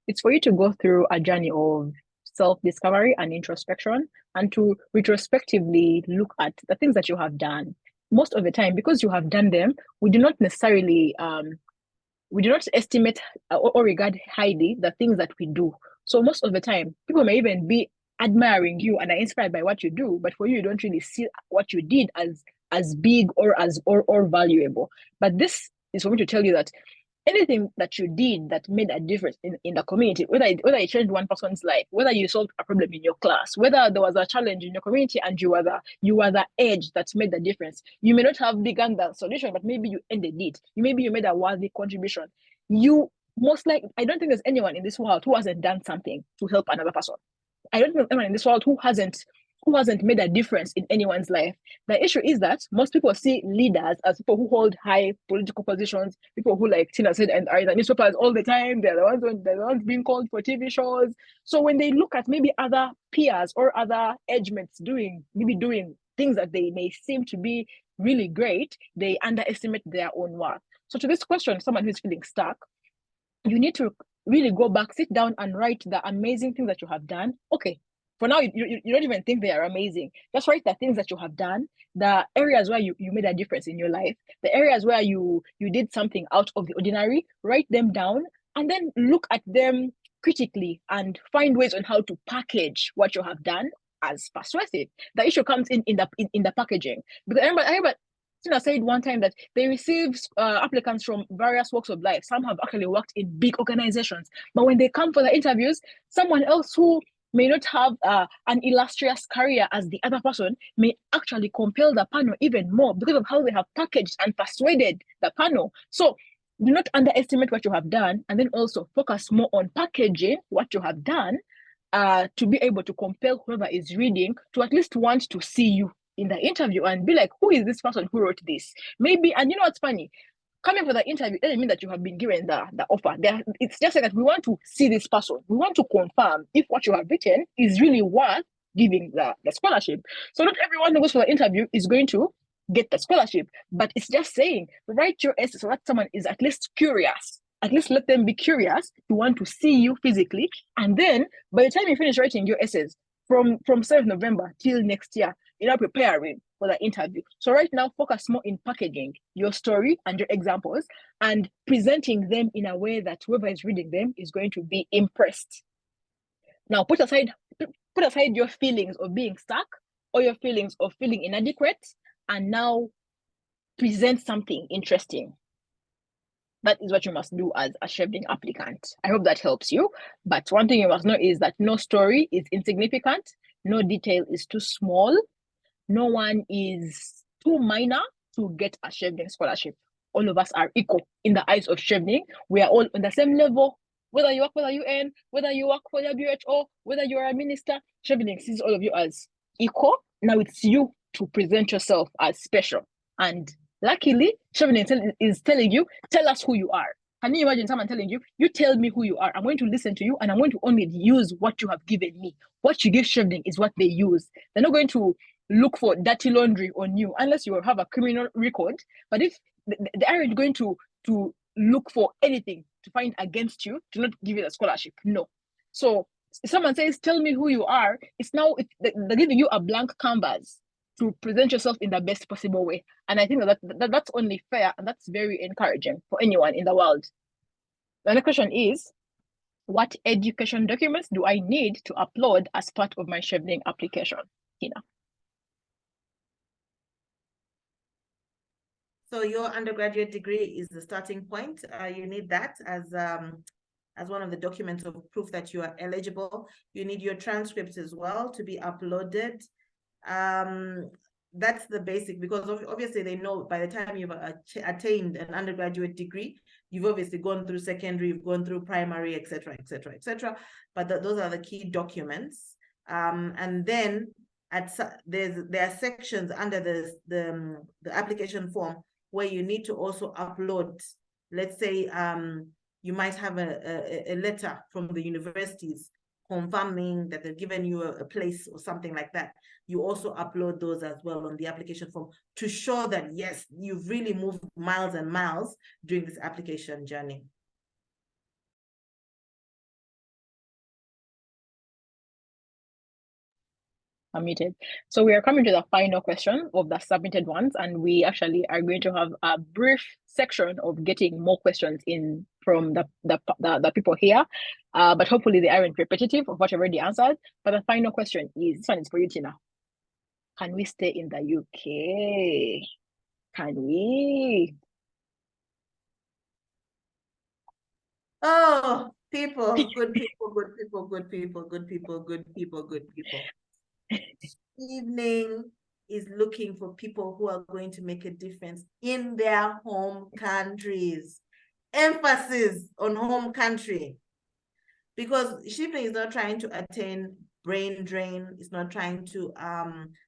it's for you to go through a journey of self-discovery and introspection, and to retrospectively look at the things that you have done. Most of the time, because you have done them, we do not necessarily, we do not estimate or regard highly the things that we do. So most of the time, people may even be admiring you and are inspired by what you do, but for you, you don't really see what you did as big or as valuable. But this is for me to tell you that anything that you did that made a difference in the community, whether it changed one person's life, whether you solved a problem in your class, whether there was a challenge in your community and you were the edge that made the difference. You may not have begun the solution, but maybe you ended it. Maybe you made a worthy contribution. You most likely, I don't think there's anyone in this world who hasn't done something to help another person. I don't think there's anyone in this world who hasn't made a difference in anyone's life. The issue is that most people see leaders as people who hold high political positions, people who, like Tina said, and are in the newspapers all the time. They're the ones being called for TV shows. So when they look at maybe other peers or other edgemates doing things that they may seem to be really great, they underestimate their own worth. So to this question, someone who's feeling stuck, you need to really go back, sit down and write the amazing things that you have done. Okay, for now, you don't even think they are amazing. Just write the things that you have done, the areas where you made a difference in your life, the areas where you did something out of the ordinary. Write them down and then look at them critically and find ways on how to package what you have done as persuasive. The issue comes in the packaging. Because I remember Tina said one time that they receive applicants from various walks of life. Some have actually worked in big organizations, but when they come for the interviews, someone else who may not have an illustrious career as the other person may actually compel the panel even more because of how they have packaged and persuaded the panel. So do not underestimate what you have done, and then also focus more on packaging what you have done to be able to compel whoever is reading to at least want to see you in the interview and be like, who is this person who wrote this? Maybe, and you know what's funny? Coming for the interview doesn't mean that you have been given the offer. It's just like that we want to see this person. We want to confirm if what you have written is really worth giving the scholarship. So not everyone who goes for the interview is going to get the scholarship, but it's just saying, write your essay so that someone is at least curious. At least let them be curious to want to see you physically. And then by the time you finish writing your essays, from 7th November till next year, preparing for the interview. So right now, focus more in packaging your story and your examples and presenting them in a way that whoever is reading them is going to be impressed. Now, put aside your feelings of being stuck or your feelings of feeling inadequate, and now present something interesting. That is what you must do as a Chevening applicant. I hope that helps you. But one thing you must know is that no story is insignificant, no detail is too small, no one is too minor to get a Chevening scholarship. All of us are equal in the eyes of Chevening. We are all on the same level. Whether you work for the UN, whether you work for the WHO, whether you are a minister, Chevening sees all of you as equal. Now it's you to present yourself as special. And luckily, Chevening is telling you, tell us who you are. Can you imagine someone telling you, you tell me who you are, I'm going to listen to you, and I'm going to only use what you have given me. What you give Chevening is what they use. They're not going to look for dirty laundry on you unless you have a criminal record. But if they aren't going to look for anything to find against you, to not give you a scholarship, no. So if someone says, tell me who you are, they're giving you a blank canvas to present yourself in the best possible way. And I think that's only fair, and that's very encouraging for anyone in the world. The next question is, what education documents do I need to upload as part of my Chevening application? Tina. So your undergraduate degree is the starting point. You need that as one of the documents of proof that you are eligible. You need your transcripts as well to be uploaded. That's the basic, because obviously they know by the time you've attained an undergraduate degree, you've obviously gone through secondary, you've gone through primary, etc., etc., etc. But those are the key documents. And then there are sections under the application form where you need to also upload. Let's say you might have a letter from the universities confirming that they've given you a place or something like that. You also upload those as well on the application form to show that, yes, you've really moved miles and miles during this application journey. Unmuted. So we are coming to the final question of the submitted ones, and we actually are going to have a brief section of getting more questions in from the people here, but hopefully they aren't repetitive of what you already answered. But the final question is, this one is for you, Tina. Can we stay in the UK? Can we? Oh, people, good people, good people, good people, good people, good people, good people. Chevening is looking for people who are going to make a difference in their home countries. Emphasis on home country. Because Chevening is not trying to attain brain drain, it's not trying to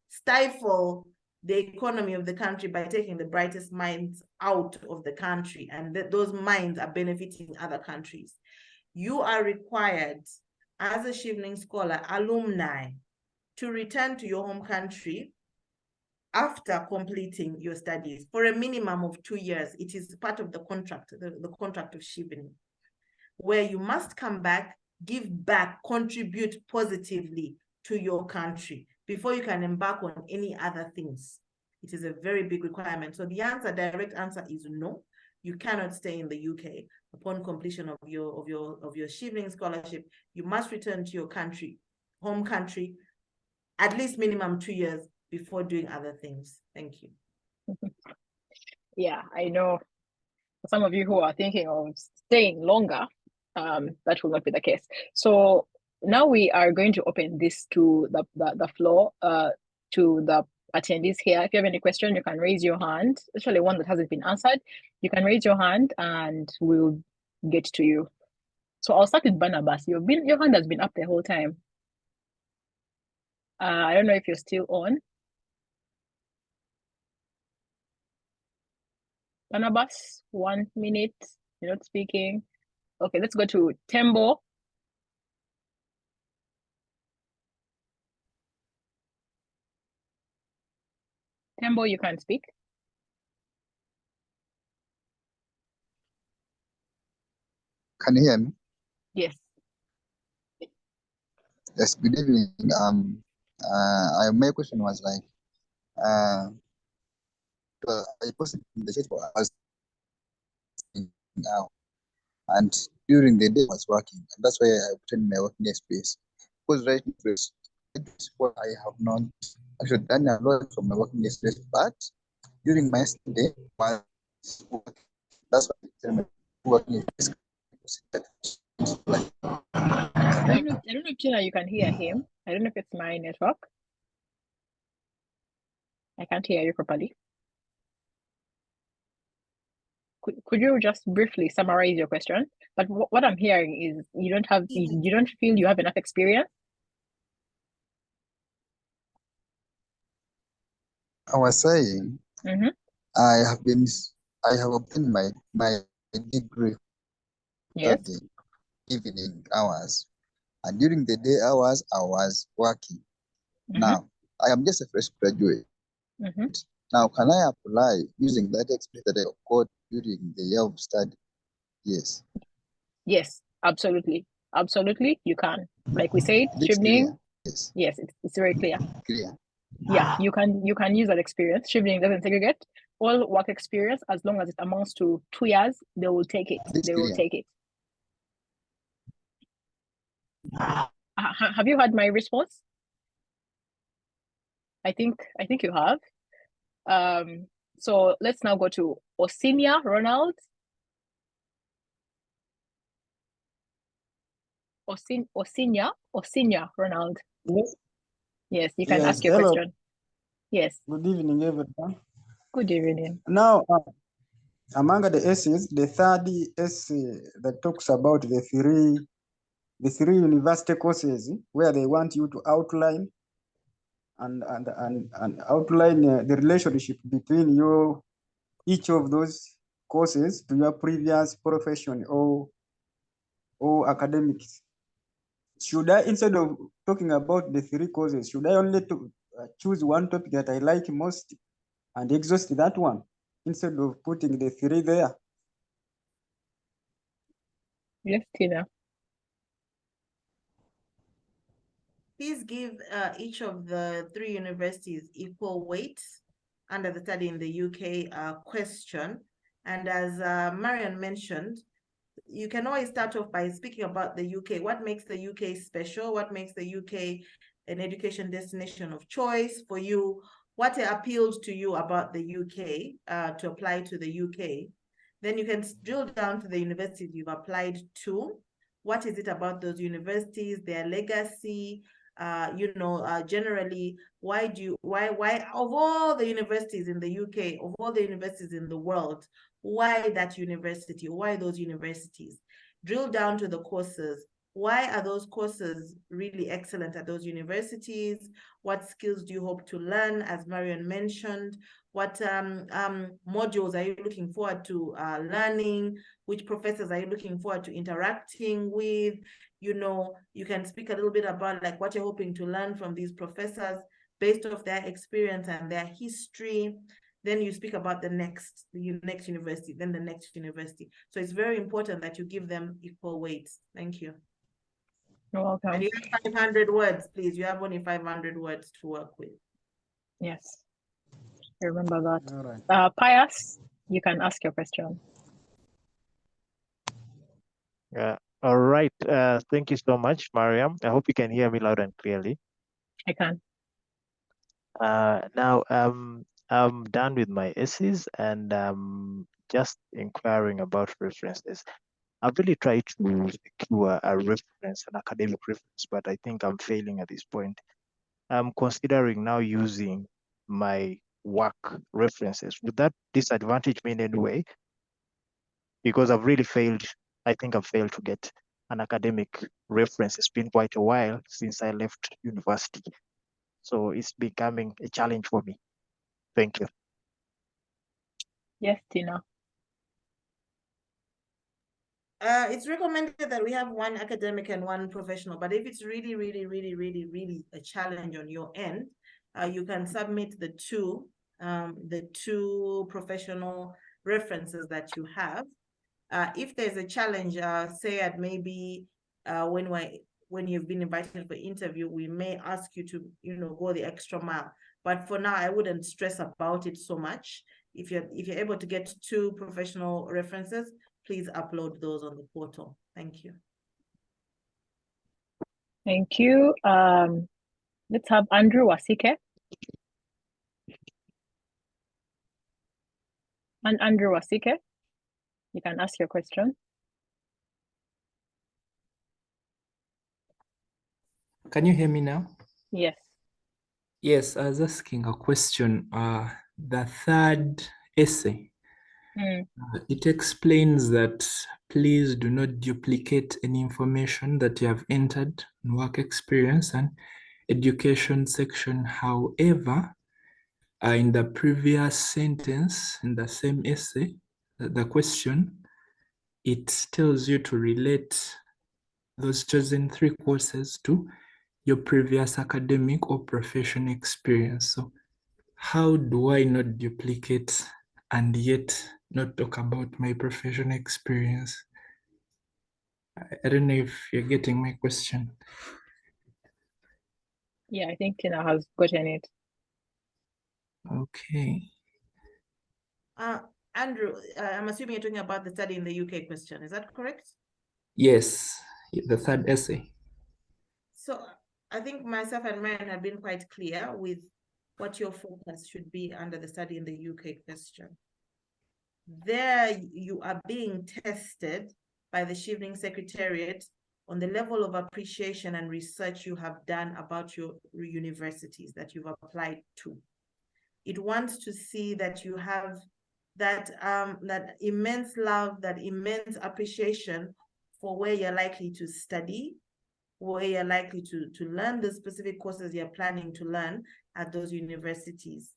stifle the economy of the country by taking the brightest minds out of the country, and those minds are benefiting other countries. You are required as a Chevening scholar, alumni, to return to your home country after completing your studies for a minimum of 2 years. It is part of the contract, the contract of Chevening, where you must come back, give back, contribute positively to your country before you can embark on any other things. It is a very big requirement. So the direct answer is no. You cannot stay in the UK upon completion of your Chevening scholarship. You must return to your country, home country, at least minimum 2 years before doing other things. Thank you. Yeah, I know some of you who are thinking of staying longer, that will not be the case. So now we are going to open this to the floor, to the attendees here. If you have any question, you can raise your hand, especially one that hasn't been answered. You can raise your hand and we'll get to you. So I'll start with Barnabas. Your hand has been up the whole time. I don't know if you're still on. Barnabas, 1 minute, you're not speaking. Okay, let's go to Tembo. Tembo, you can speak. Can you hear me? Yes. Yes, good evening. My question was like, I posted in the chat for hours now, and during the day I was working, and that's why I obtained my working space. Because right now, this is what I have not actually done a lot from my working space, but during my study, that's why I obtained my working space. I don't know if Tina, you can hear him. I don't know if it's my network. I can't hear you properly. Could you just briefly summarize your question? But what I'm hearing is you don't feel you have enough experience. I was saying, I have obtained my degree Yes. at the evening hours, and during the day hours I was working. Now I am just a fresh graduate. Now, can I apply using that experience that I got during the year of study? Yes. Yes, absolutely. Absolutely, you can. Like we said, It's Chevening. Yes. Yes, it's very clear. Clear. Yeah, you can use that experience. Chevening doesn't segregate. All work experience, as long as it amounts to 2 years, they will take it. They will take it. Have you heard my response? I think you have. So let's now go to Osinia Ronald. Osinia Ronald. Yes. Yes, you can ask your question. Yes. Good evening, everyone. Good evening. Now, among the essays, the third essay that talks about the three university courses where they want you to outline and outline the relationship between each of those courses to your previous profession or academics. Should I, instead of talking about the three courses, should I only choose one topic that I like most and exhaust that one instead of putting the three there? Yes, Tina. Please give each of the three universities equal weight under the study in the UK question. And as Mariam mentioned, you can always start off by speaking about the UK. What makes the UK special? What makes the UK an education destination of choice for you? What appeals to you about the UK to apply to the UK? Then you can drill down to the universities you've applied to. What is it about those universities, their legacy? Generally, why of all the universities in the UK, of all the universities in the world, why that university? Why those universities? Drill down to the courses. Why are those courses really excellent at those universities? What skills do you hope to learn, as Mariam mentioned? What modules are you looking forward to learning? Which professors are you looking forward to interacting with? You can speak a little bit about like what you're hoping to learn from these professors based off their experience and their history. Then you speak about the next university, then the next university. So it's very important that you give them equal weights. Thank you. You're welcome. And you have 500 words, please. You have only 500 words to work with. Yes. I remember that. All right. Pius, you can ask your question. Yeah. All right. Thank you so much, Mariam. I hope you can hear me loud and clearly. I can. Now, I'm done with my essays and just inquiring about references. I've really tried to secure a reference, an academic reference, but I think I'm failing at this point. I'm considering now using my work references. Would that disadvantage me in any way? Because I've really failed. I think I've failed to get an academic reference. It's been quite a while since I left university. So it's becoming a challenge for me. Thank you. Yes, Tina. It's recommended that we have one academic and one professional, but if it's really, really, really, really, really a challenge on your end, you can submit the two professional references that you have. If there's a challenge, say at maybe when you've been invited for interview, we may ask you to, go the extra mile. But for now, I wouldn't stress about it so much. If you're able to get 2 professional references, please upload those on the portal. Thank you. Thank you. Let's have Andrew Wasike. And Andrew Wasike, you can ask your question. Can you hear me now? Yes. Yes, I was asking a question. The third essay, it explains that please do not duplicate any information that you have entered in work experience and education section. However, in the previous sentence, in the same essay, the question, it tells you to relate those chosen 3 courses to your previous academic or professional experience. So how do I not duplicate and yet not talk about my professional experience? I don't know if you're getting my question. Yeah, I think Tina has gotten it. Okay. Andrew, I'm assuming you're talking about the study in the UK question. Is that correct? Yes, the third essay. So I think myself and Mariam have been quite clear with what your focus should be under the study in the UK question. There you are being tested by the Chevening Secretariat on the level of appreciation and research you have done about your universities that you've applied to. It wants to see that you have that immense love, that immense appreciation for where you're likely to study, where you're likely to learn the specific courses you're planning to learn at those universities.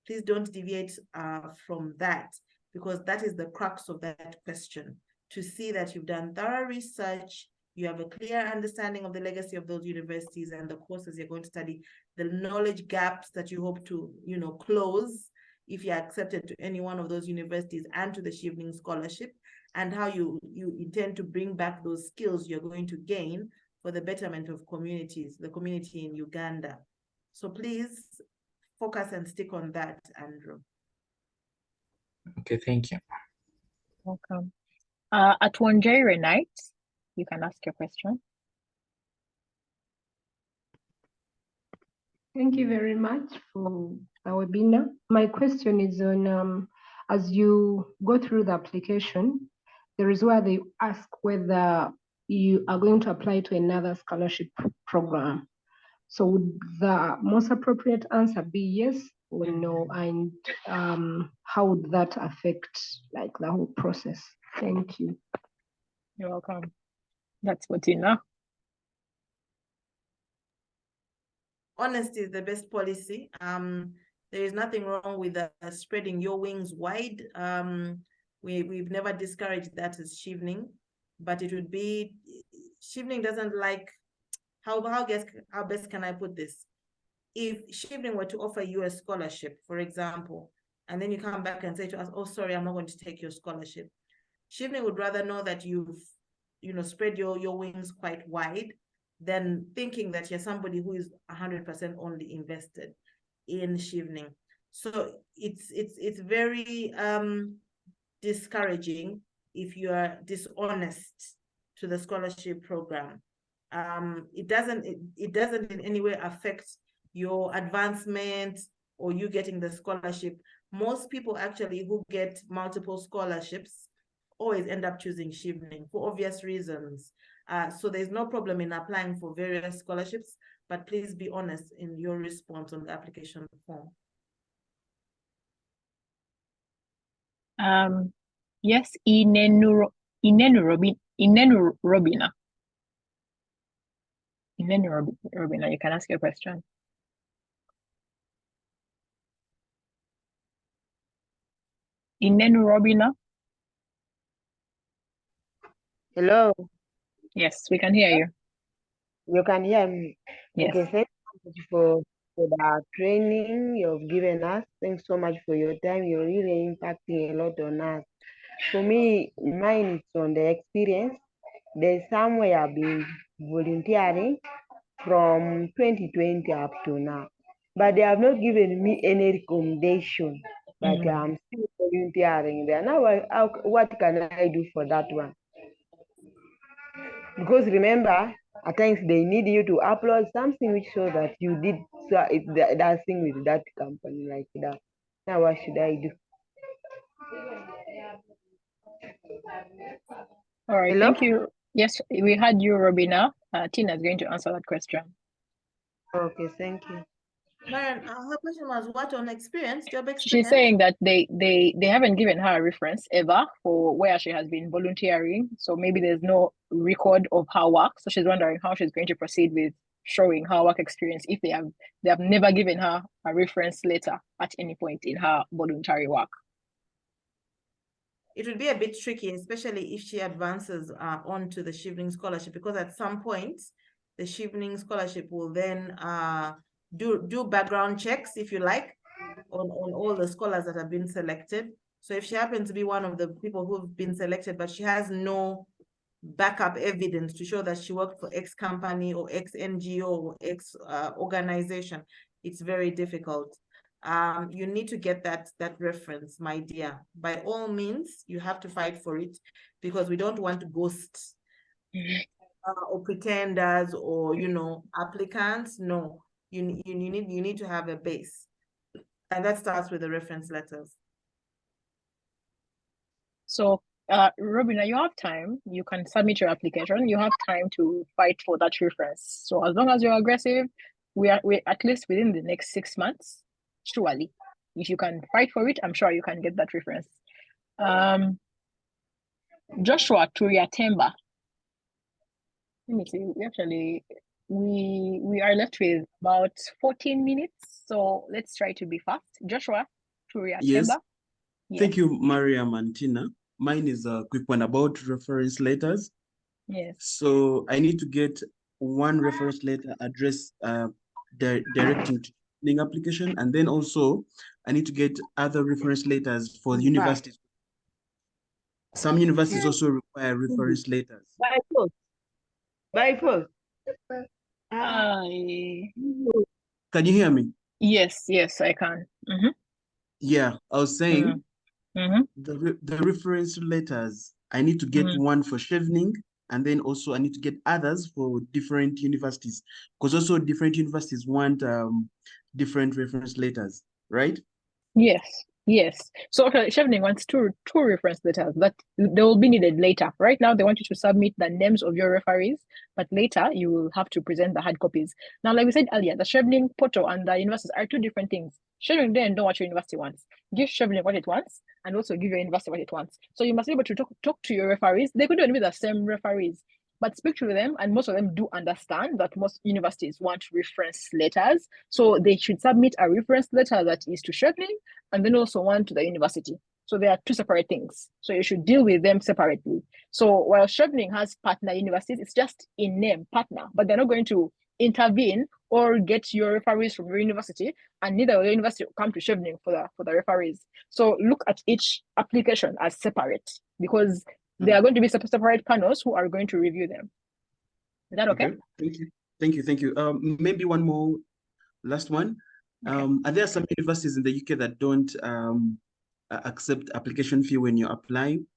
Please don't deviate from that, because that is the crux of that question, to see that you've done thorough research, you have a clear understanding of the legacy of those universities and the courses you're going to study, the knowledge gaps that you hope to, close if you're accepted to any one of those universities and to the Chevening Scholarship, and how you intend to bring back those skills you're going to gain for the betterment of communities, the community in Uganda. So please focus and stick on that, Andrew. Okay, thank you. Welcome. Atwanjere Knight, you can ask your question. Thank you very much for our webinar. My question is on, as you go through the application, there is where they ask whether you are going to apply to another scholarship program. So would the most appropriate answer be yes or no? And how would that affect like the whole process? Thank you. You're welcome. That's what you know. Honesty is the best policy. There is nothing wrong with spreading your wings wide. We've never discouraged that as Chevening, but it would be, Chevening doesn't like, how best can I put this? If Chevening were to offer you a scholarship, for example, and then you come back and say to us, oh, sorry, I'm not going to take your scholarship. Chevening would rather know that you've, spread your wings quite wide than thinking that you're somebody who is 100% only invested in Chevening. So it's very discouraging if you are dishonest to the scholarship program. It doesn't in any way affect your advancement or you getting the scholarship. Most people actually who get multiple scholarships always end up choosing Chevening for obvious reasons. So there's no problem in applying for various scholarships, but please be honest in your response on the application form. Yes, Inenu Robina. Robina, you can ask your question. Inenu Robina. Hello. Yes, we can hear you. You can hear me. Yes. Okay, thank you for the training you've given us. Thanks so much for your time. You're really impacting a lot on us. For me, mine is on the experience. There's somewhere I've been volunteering from 2020 up to now. but they have not given me any recommendation. But I'm still volunteering there. Now, what can I do for that one? Because remember, at times they need you to upload something which shows that you did that thing with that company like that. Now, what should I do? All right, Hello? thank you. Yes, we had you, Robina. Tina is going to answer that question. Okay, thank you. Mariam, her question was what on experience, job experience? She's saying that they haven't given her a reference ever for where she has been volunteering. So maybe there's no record of her work. So she's wondering how she's going to proceed with showing her work experience if they have never given her a reference letter at any point in her voluntary work. It would be a bit tricky, especially if she advances on to the Chevening Scholarship, because at some point, the Chevening Scholarship will then do background checks, if you like, on all the scholars that have been selected. So if she happens to be one of the people who've been selected, but she has no backup evidence to show that she worked for X company or X NGO or X organization, it's very difficult. You need to get that reference, my dear. By all means, you have to fight for it, because we don't want to ghost or pretenders or applicants. No, you need to have a base, and that starts with the reference letters. So, Robina, you have time. You can submit your application. You have time to fight for that reference. So as long as you're aggressive, we at least within the next 6 months. Surely, if you can fight for it, I'm sure you can get that reference. Joshua Turiatemba. Let me see. We are left with about 14 minutes, so let's try to be fast. Joshua Turiatemba. Yes. Yes. Thank you, Mariam and Tina. Mine is a quick one about reference letters. Yes. So I need to get one reference letter address directing to the application, and then also I need to get other reference letters for the universities. Some universities also require reference letters. By post. By post. Can you hear me? Yes, I can. Yeah, I was saying the reference letters, I need to get one for Chevening, and then also I need to get others for different universities, because also different universities want different reference letters, right? Yes. So okay, Chevening wants two reference letters that they will be needed later. Right now, they want you to submit the names of your referees, but later you will have to present the hard copies. Now, like we said earlier, the Chevening portal and the universities are two different things. Chevening then know what your university wants. Give Chevening what it wants, and also give your university what it wants. So you must be able to talk to your referees. They could even be the same referees, but speak to them, and most of them do understand that most universities want reference letters. So they should submit a reference letter that is to Chevening, and then also one to the university. So they are two separate things. So you should deal with them separately. So while Chevening has partner universities, it's just in name, partner, but they're not going to intervene or get your referees from your university, and neither will your university come to Chevening for the referees. So look at each application as separate, because there are going to be separate panels who are going to review them. Is that okay? Thank you. Maybe one more last one. Okay. Are there some universities in the UK that don't accept application fee when you're applying?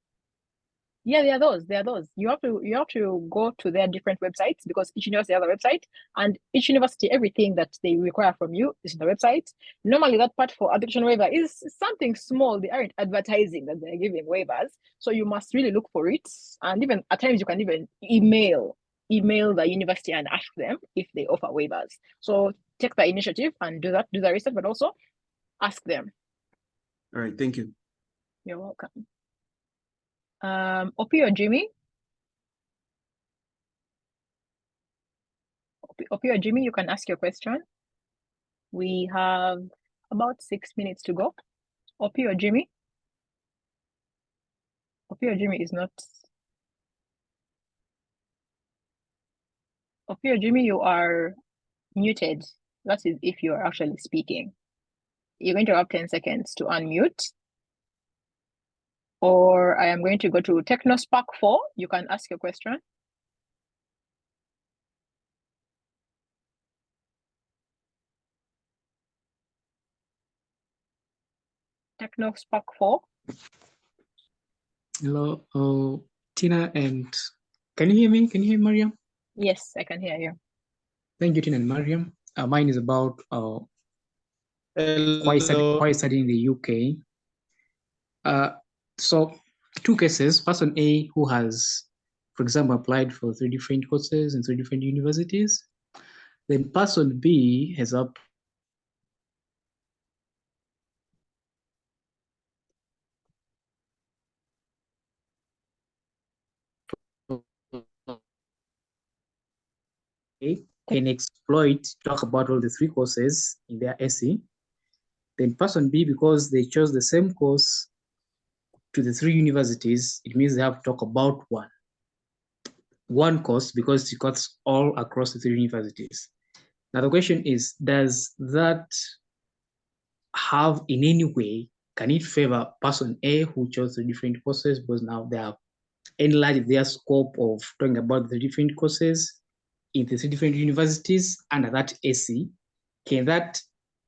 Yeah, there are those. You have to go to their different websites, because each university has a website, and each university, everything that they require from you is in the website. Normally, that part for application waiver is something small. They aren't advertising that they're giving waivers, so you must really look for it. And even at times, you can even email the university and ask them if they offer waivers. So take the initiative and do the research, but also ask them. All right, thank you. You're welcome. Opie or Jimmy? Opie or Jimmy, you can ask your question. We have about 6 minutes to go. Opie or Jimmy? Opie or Jimmy is not. Opie or Jimmy, you are muted. That is if you are actually speaking. You're going to have 10 seconds to unmute. Or I am going to go to TechnoSpark 4. You can ask your question. Techno Spark 4. Hello, Tina, and can you hear me? Can you hear Mariam? Yes, I can hear you. Thank you, Tina and Mariam. Mine is about why studying in the UK. So two cases, person A who has, for example, applied for 3 different courses in 3 different universities. Then person B has up can exploit, talk about all the 3 courses in their essay. Then person B, because they chose the same course to the 3 universities, it means they have to talk about one course because it cuts all across the 3 universities. Now the question is, does that have in any way, can it favor person A who chose the different courses because now they have enlarged their scope of talking about the different courses in the 3 different universities under that AC? Can that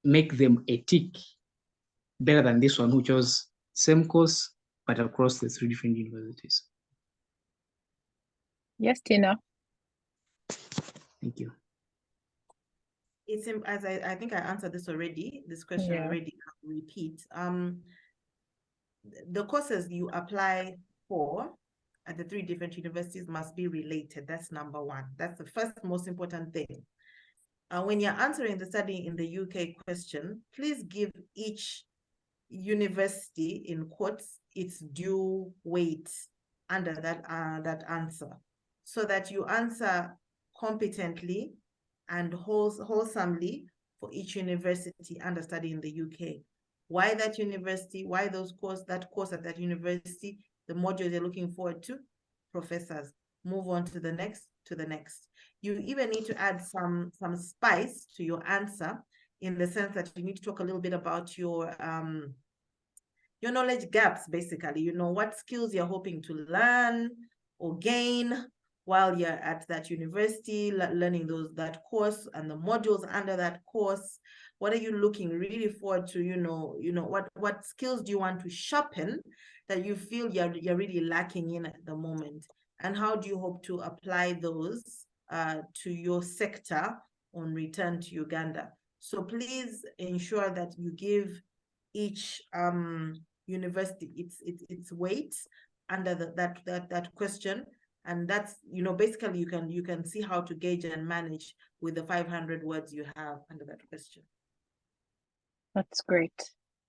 make them a tick better than this one who chose same course but across the 3 different universities? Yes, Tina. Thank you. It's as I think I answered this already. This question already. I'll repeat. The courses you apply for at the 3 different universities must be related. That's number 1. That's the first most important thing. When you're answering the study in the UK question, please give each university in quotes its due weight under that answer, so that you answer competently and wholesomely for each university under study in the UK. Why that university? Why that course at that university? The module they're looking forward to, professors. Move on to the next, You even need to add some spice to your answer, in the sense that you need to talk a little bit about your knowledge gaps, basically. What skills you're hoping to learn or gain while you're at that university, learning that course and the modules under that course. What are you looking really forward to? What skills do you want to sharpen that you feel you're really lacking in at the moment? And how do you hope to apply those to your sector on return to Uganda? So please ensure that you give each university its weight under that question. And that's, basically you can see how to gauge and manage with the 500 words you have under that question. That's great.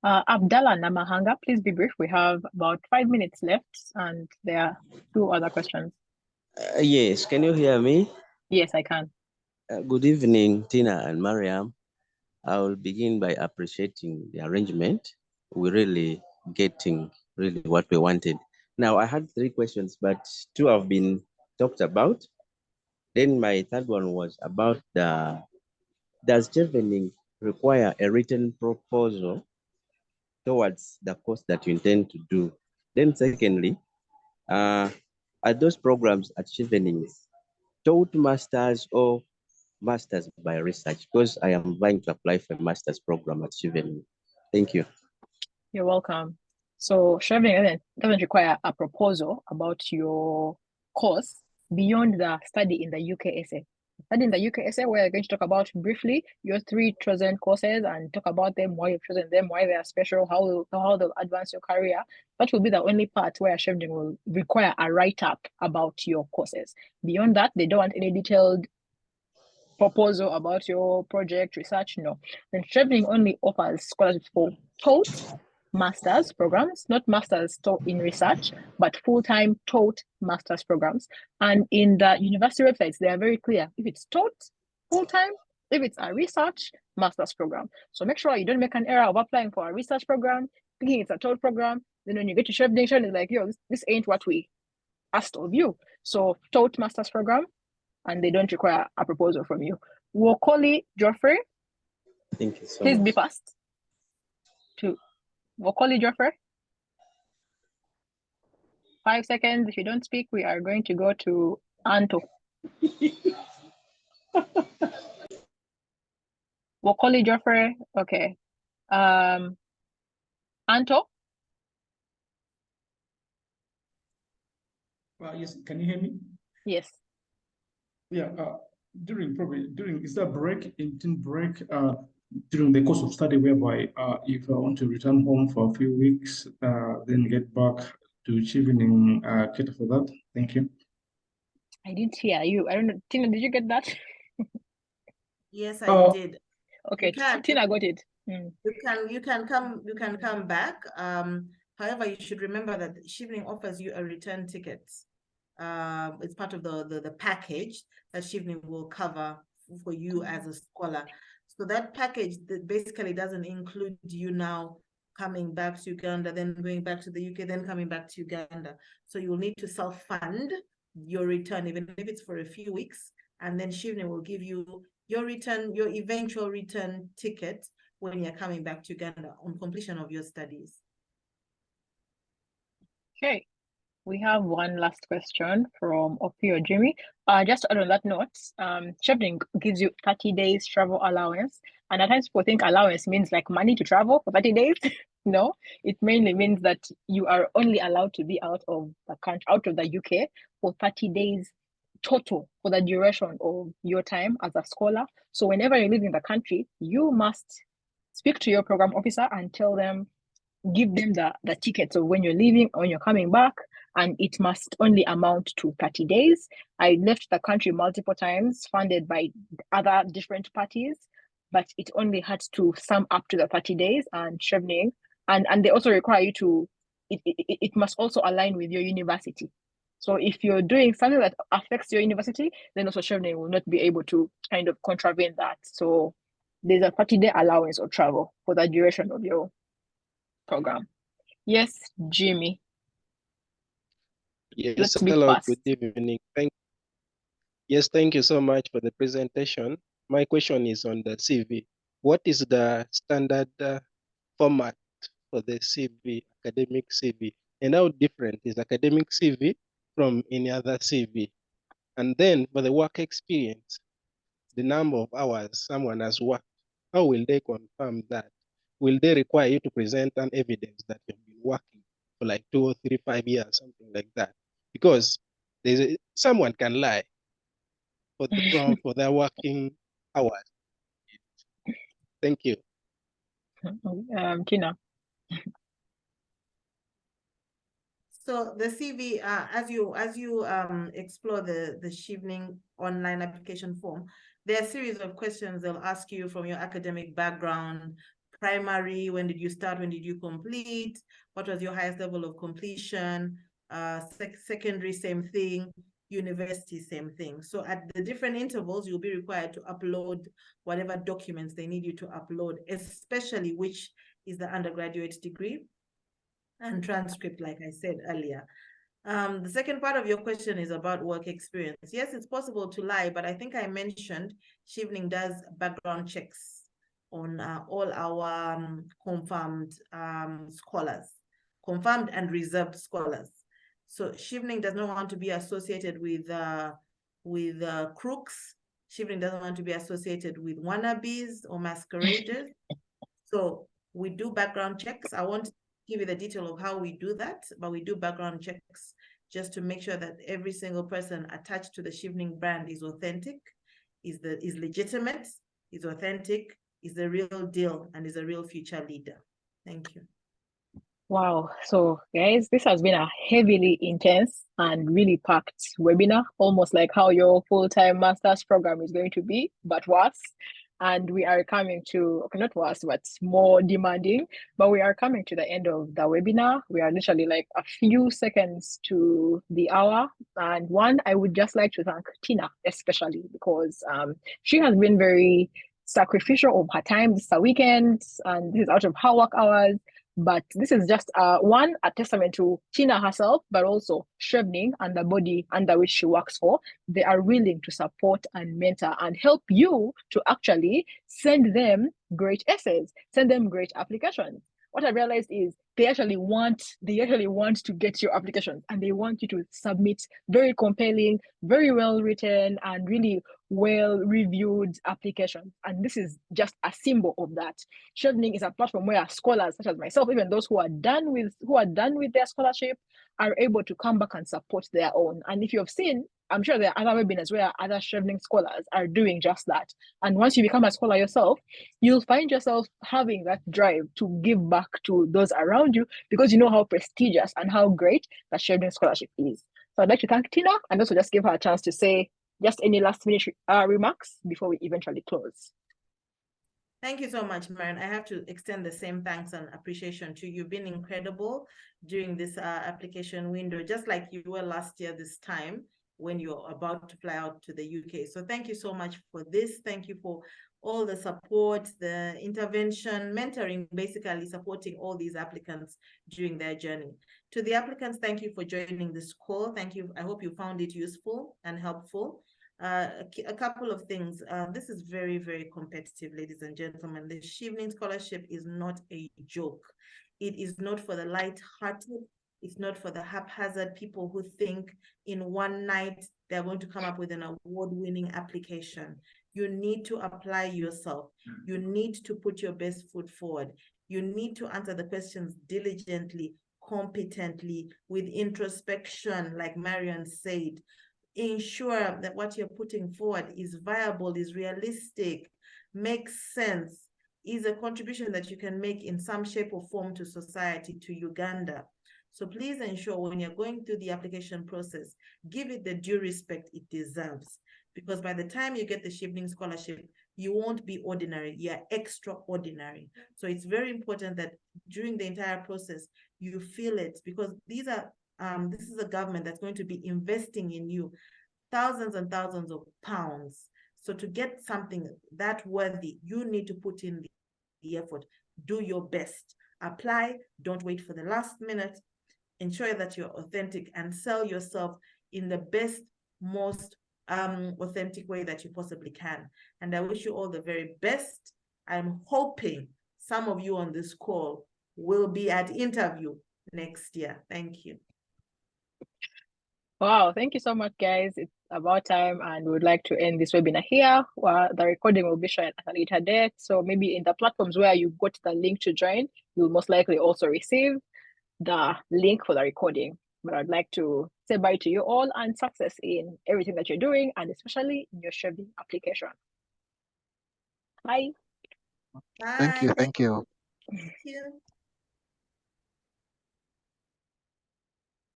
Abdallah Namahanga, please be brief. We have about 5 minutes left, and there are 2 other questions. Yes, can you hear me? Yes, I can. Good evening, Tina and Mariam. I will begin by appreciating the arrangement. We're really getting what we wanted. Now, I had 3 questions, but 2 have been talked about. Then my 3rd one was about does Chevening require a written proposal towards the course that you intend to do? Then secondly, are those programs at Chevening taught masters or masters by research? Because I am going to apply for a master's program at Chevening. Thank you. You're welcome. So Chevening doesn't require a proposal about your course beyond the study in the UK essay. Study in the UK essay, we're going to talk about briefly your 3 chosen courses and talk about them, why you've chosen them, why they are special, how they'll advance your career. That will be the only part where Chevening will require a write-up about your courses. Beyond that, they don't want any detailed proposal about your project, research, no. Then Chevening only offers scholarships for taught master's programs, not masters taught in research, but full-time taught master's programs. And in the university websites, they are very clear. If it's taught full-time, if it's a research master's program. So make sure you don't make an error of applying for a research program, thinking it's a taught program. Then when you get to Chevening, it's like, this ain't what we asked of you. So taught master's program, and they don't require a proposal from you. Wokoli Geoffrey. Thank you so much. Please be fast. To Wokoli Geoffrey. 5 seconds. If you don't speak, we are going to go to Anto. Wokoli Geoffrey. Okay. Anto? Yes, can you hear me? Yes. Yeah, during is there a break, in break during the course of study whereby if I want to return home for a few weeks, then get back to Chevening, cater for that? Thank you. I didn't hear you. I don't know. Tina, did you get that? Yes, I did. Okay, Tina got it. You can come back. However, you should remember that Chevening offers you a return ticket. It's part of the package that Chevening will cover for you as a scholar. So that package that basically doesn't include you now coming back to Uganda, then going back to the UK, then coming back to Uganda. So you will need to self-fund your return, even if it's for a few weeks, and then Chevening will give you your eventual return ticket when you're coming back to Uganda on completion of your studies. Okay. We have one last question from Opio Jimmy. Just on that note, Chevening gives you 30 days travel allowance. And at times people think allowance means like money to travel for 30 days. No, it mainly means that you are only allowed to be out of the country, out of the UK for 30 days total for the duration of your time as a scholar. So whenever you're leaving the country, you must speak to your program officer and tell them, give them the tickets of when you're leaving or when you're coming back, and it must only amount to 30 days. I left the country multiple times, funded by other different parties, but it only had to sum up to the 30 days and Chevening. And they also require you to, it must also align with your university. So if you're doing something that affects your university, then also Chevening will not be able to kind of contravene that. So there's a 30-day allowance of travel for the duration of your program. Yes, Jimmy. Yes, hello, good evening. Thank you so much for the presentation. My question is on the CV. What is the standard format for the CV, academic CV? And how different is academic CV from any other CV? And then for the work experience, the number of hours someone has worked, how will they confirm that? Will they require you to present an evidence that you've been working for like 2 or 3, 5 years, something like that? Because someone can lie for their working hours. Thank you. Tina. So the CV, as you explore the Chevening online application form, there are a series of questions they'll ask you from your academic background. Primary, when did you start? When did you complete? What was your highest level of completion? Secondary, same thing. University, same thing. So at the different intervals, you'll be required to upload whatever documents they need you to upload, especially which is the undergraduate degree and transcript, like I said earlier. The second part of your question is about work experience. Yes, it's possible to lie, but I think I mentioned Chevening does background checks on all our confirmed scholars, confirmed and reserved scholars. So Chevening does not want to be associated with crooks. Chevening doesn't want to be associated with wannabes or masqueraders. So we do background checks. I won't give you the detail of how we do that, but we do background checks just to make sure that every single person attached to the Chevening brand is authentic, is legitimate, is authentic, is the real deal, and is a real future leader. Thank you. Wow. So guys, this has been a heavily intense and really packed webinar, almost like how your full-time master's program is going to be, but worse. And we are coming to, okay, not worse, but more demanding, but we are coming to the end of the webinar. We are literally like a few seconds to the hour. And one, I would just like to thank Tina, especially because she has been very sacrificial of her time. This is a weekend and this is out of her work hours. But this is just one, a testament to Tina herself, but also Chevening and the body under which she works for. They are willing to support and mentor and help you to actually send them great essays, send them great applications. What I realized is they actually want to get your applications, and they want you to submit very compelling, very well written, and really well reviewed applications. And this is just a symbol of that. Chevening is a platform where scholars such as myself, even those who are done with their scholarship, are able to come back and support their own. And if you have seen, I'm sure there are other webinars where other Chevening scholars are doing just that. And once you become a scholar yourself, you'll find yourself having that drive to give back to those around you, because you know how prestigious and how great that Chevening scholarship is. So I'd like to thank Tina, and also just give her a chance to say just any last minute remarks before we eventually close. Thank you so much, Mariam. I have to extend the same thanks and appreciation to you. You've been incredible during this application window, just like you were last year this time when you're about to fly out to the UK. So thank you so much for this. Thank you for all the support, the intervention, mentoring, basically supporting all these applicants during their journey. To the applicants, thank you for joining this call. Thank you. I hope you found it useful and helpful. A couple of things. This is very, very competitive, ladies and gentlemen. The Chevening Scholarship is not a joke. It is not for the light-hearted. It's not for the haphazard people who think in one night they're going to come up with an award-winning application. You need to apply yourself. You need to put your best foot forward. You need to answer the questions diligently, competently, with introspection, like Mariam said. Ensure that what you're putting forward is viable, is realistic, makes sense, is a contribution that you can make in some shape or form to society, to Uganda. So please ensure when you're going through the application process, give it the due respect it deserves. Because by the time you get the Chevening Scholarship, you won't be ordinary, you're extraordinary. So it's very important that during the entire process, you feel it, because these are this is a government that's going to be investing in you thousands and thousands of pounds. So to get something that worthy, you need to put in the effort. Do your best. Apply. Don't wait for the last minute. Ensure that you're authentic and sell yourself in the best, most authentic way that you possibly can. And I wish you all the very best. I'm hoping some of you on this call will be at interview next year. Thank you. Wow, thank you so much, guys. It's about time, and we would like to end this webinar here. The recording will be shared at a later date. So maybe in the platforms where you got the link to join, you'll most likely also receive the link for the recording. But I'd like to say bye to you all and success in everything that you're doing, and especially in your Chevening application. Bye. Bye. Thank you. Thank you. Thank you.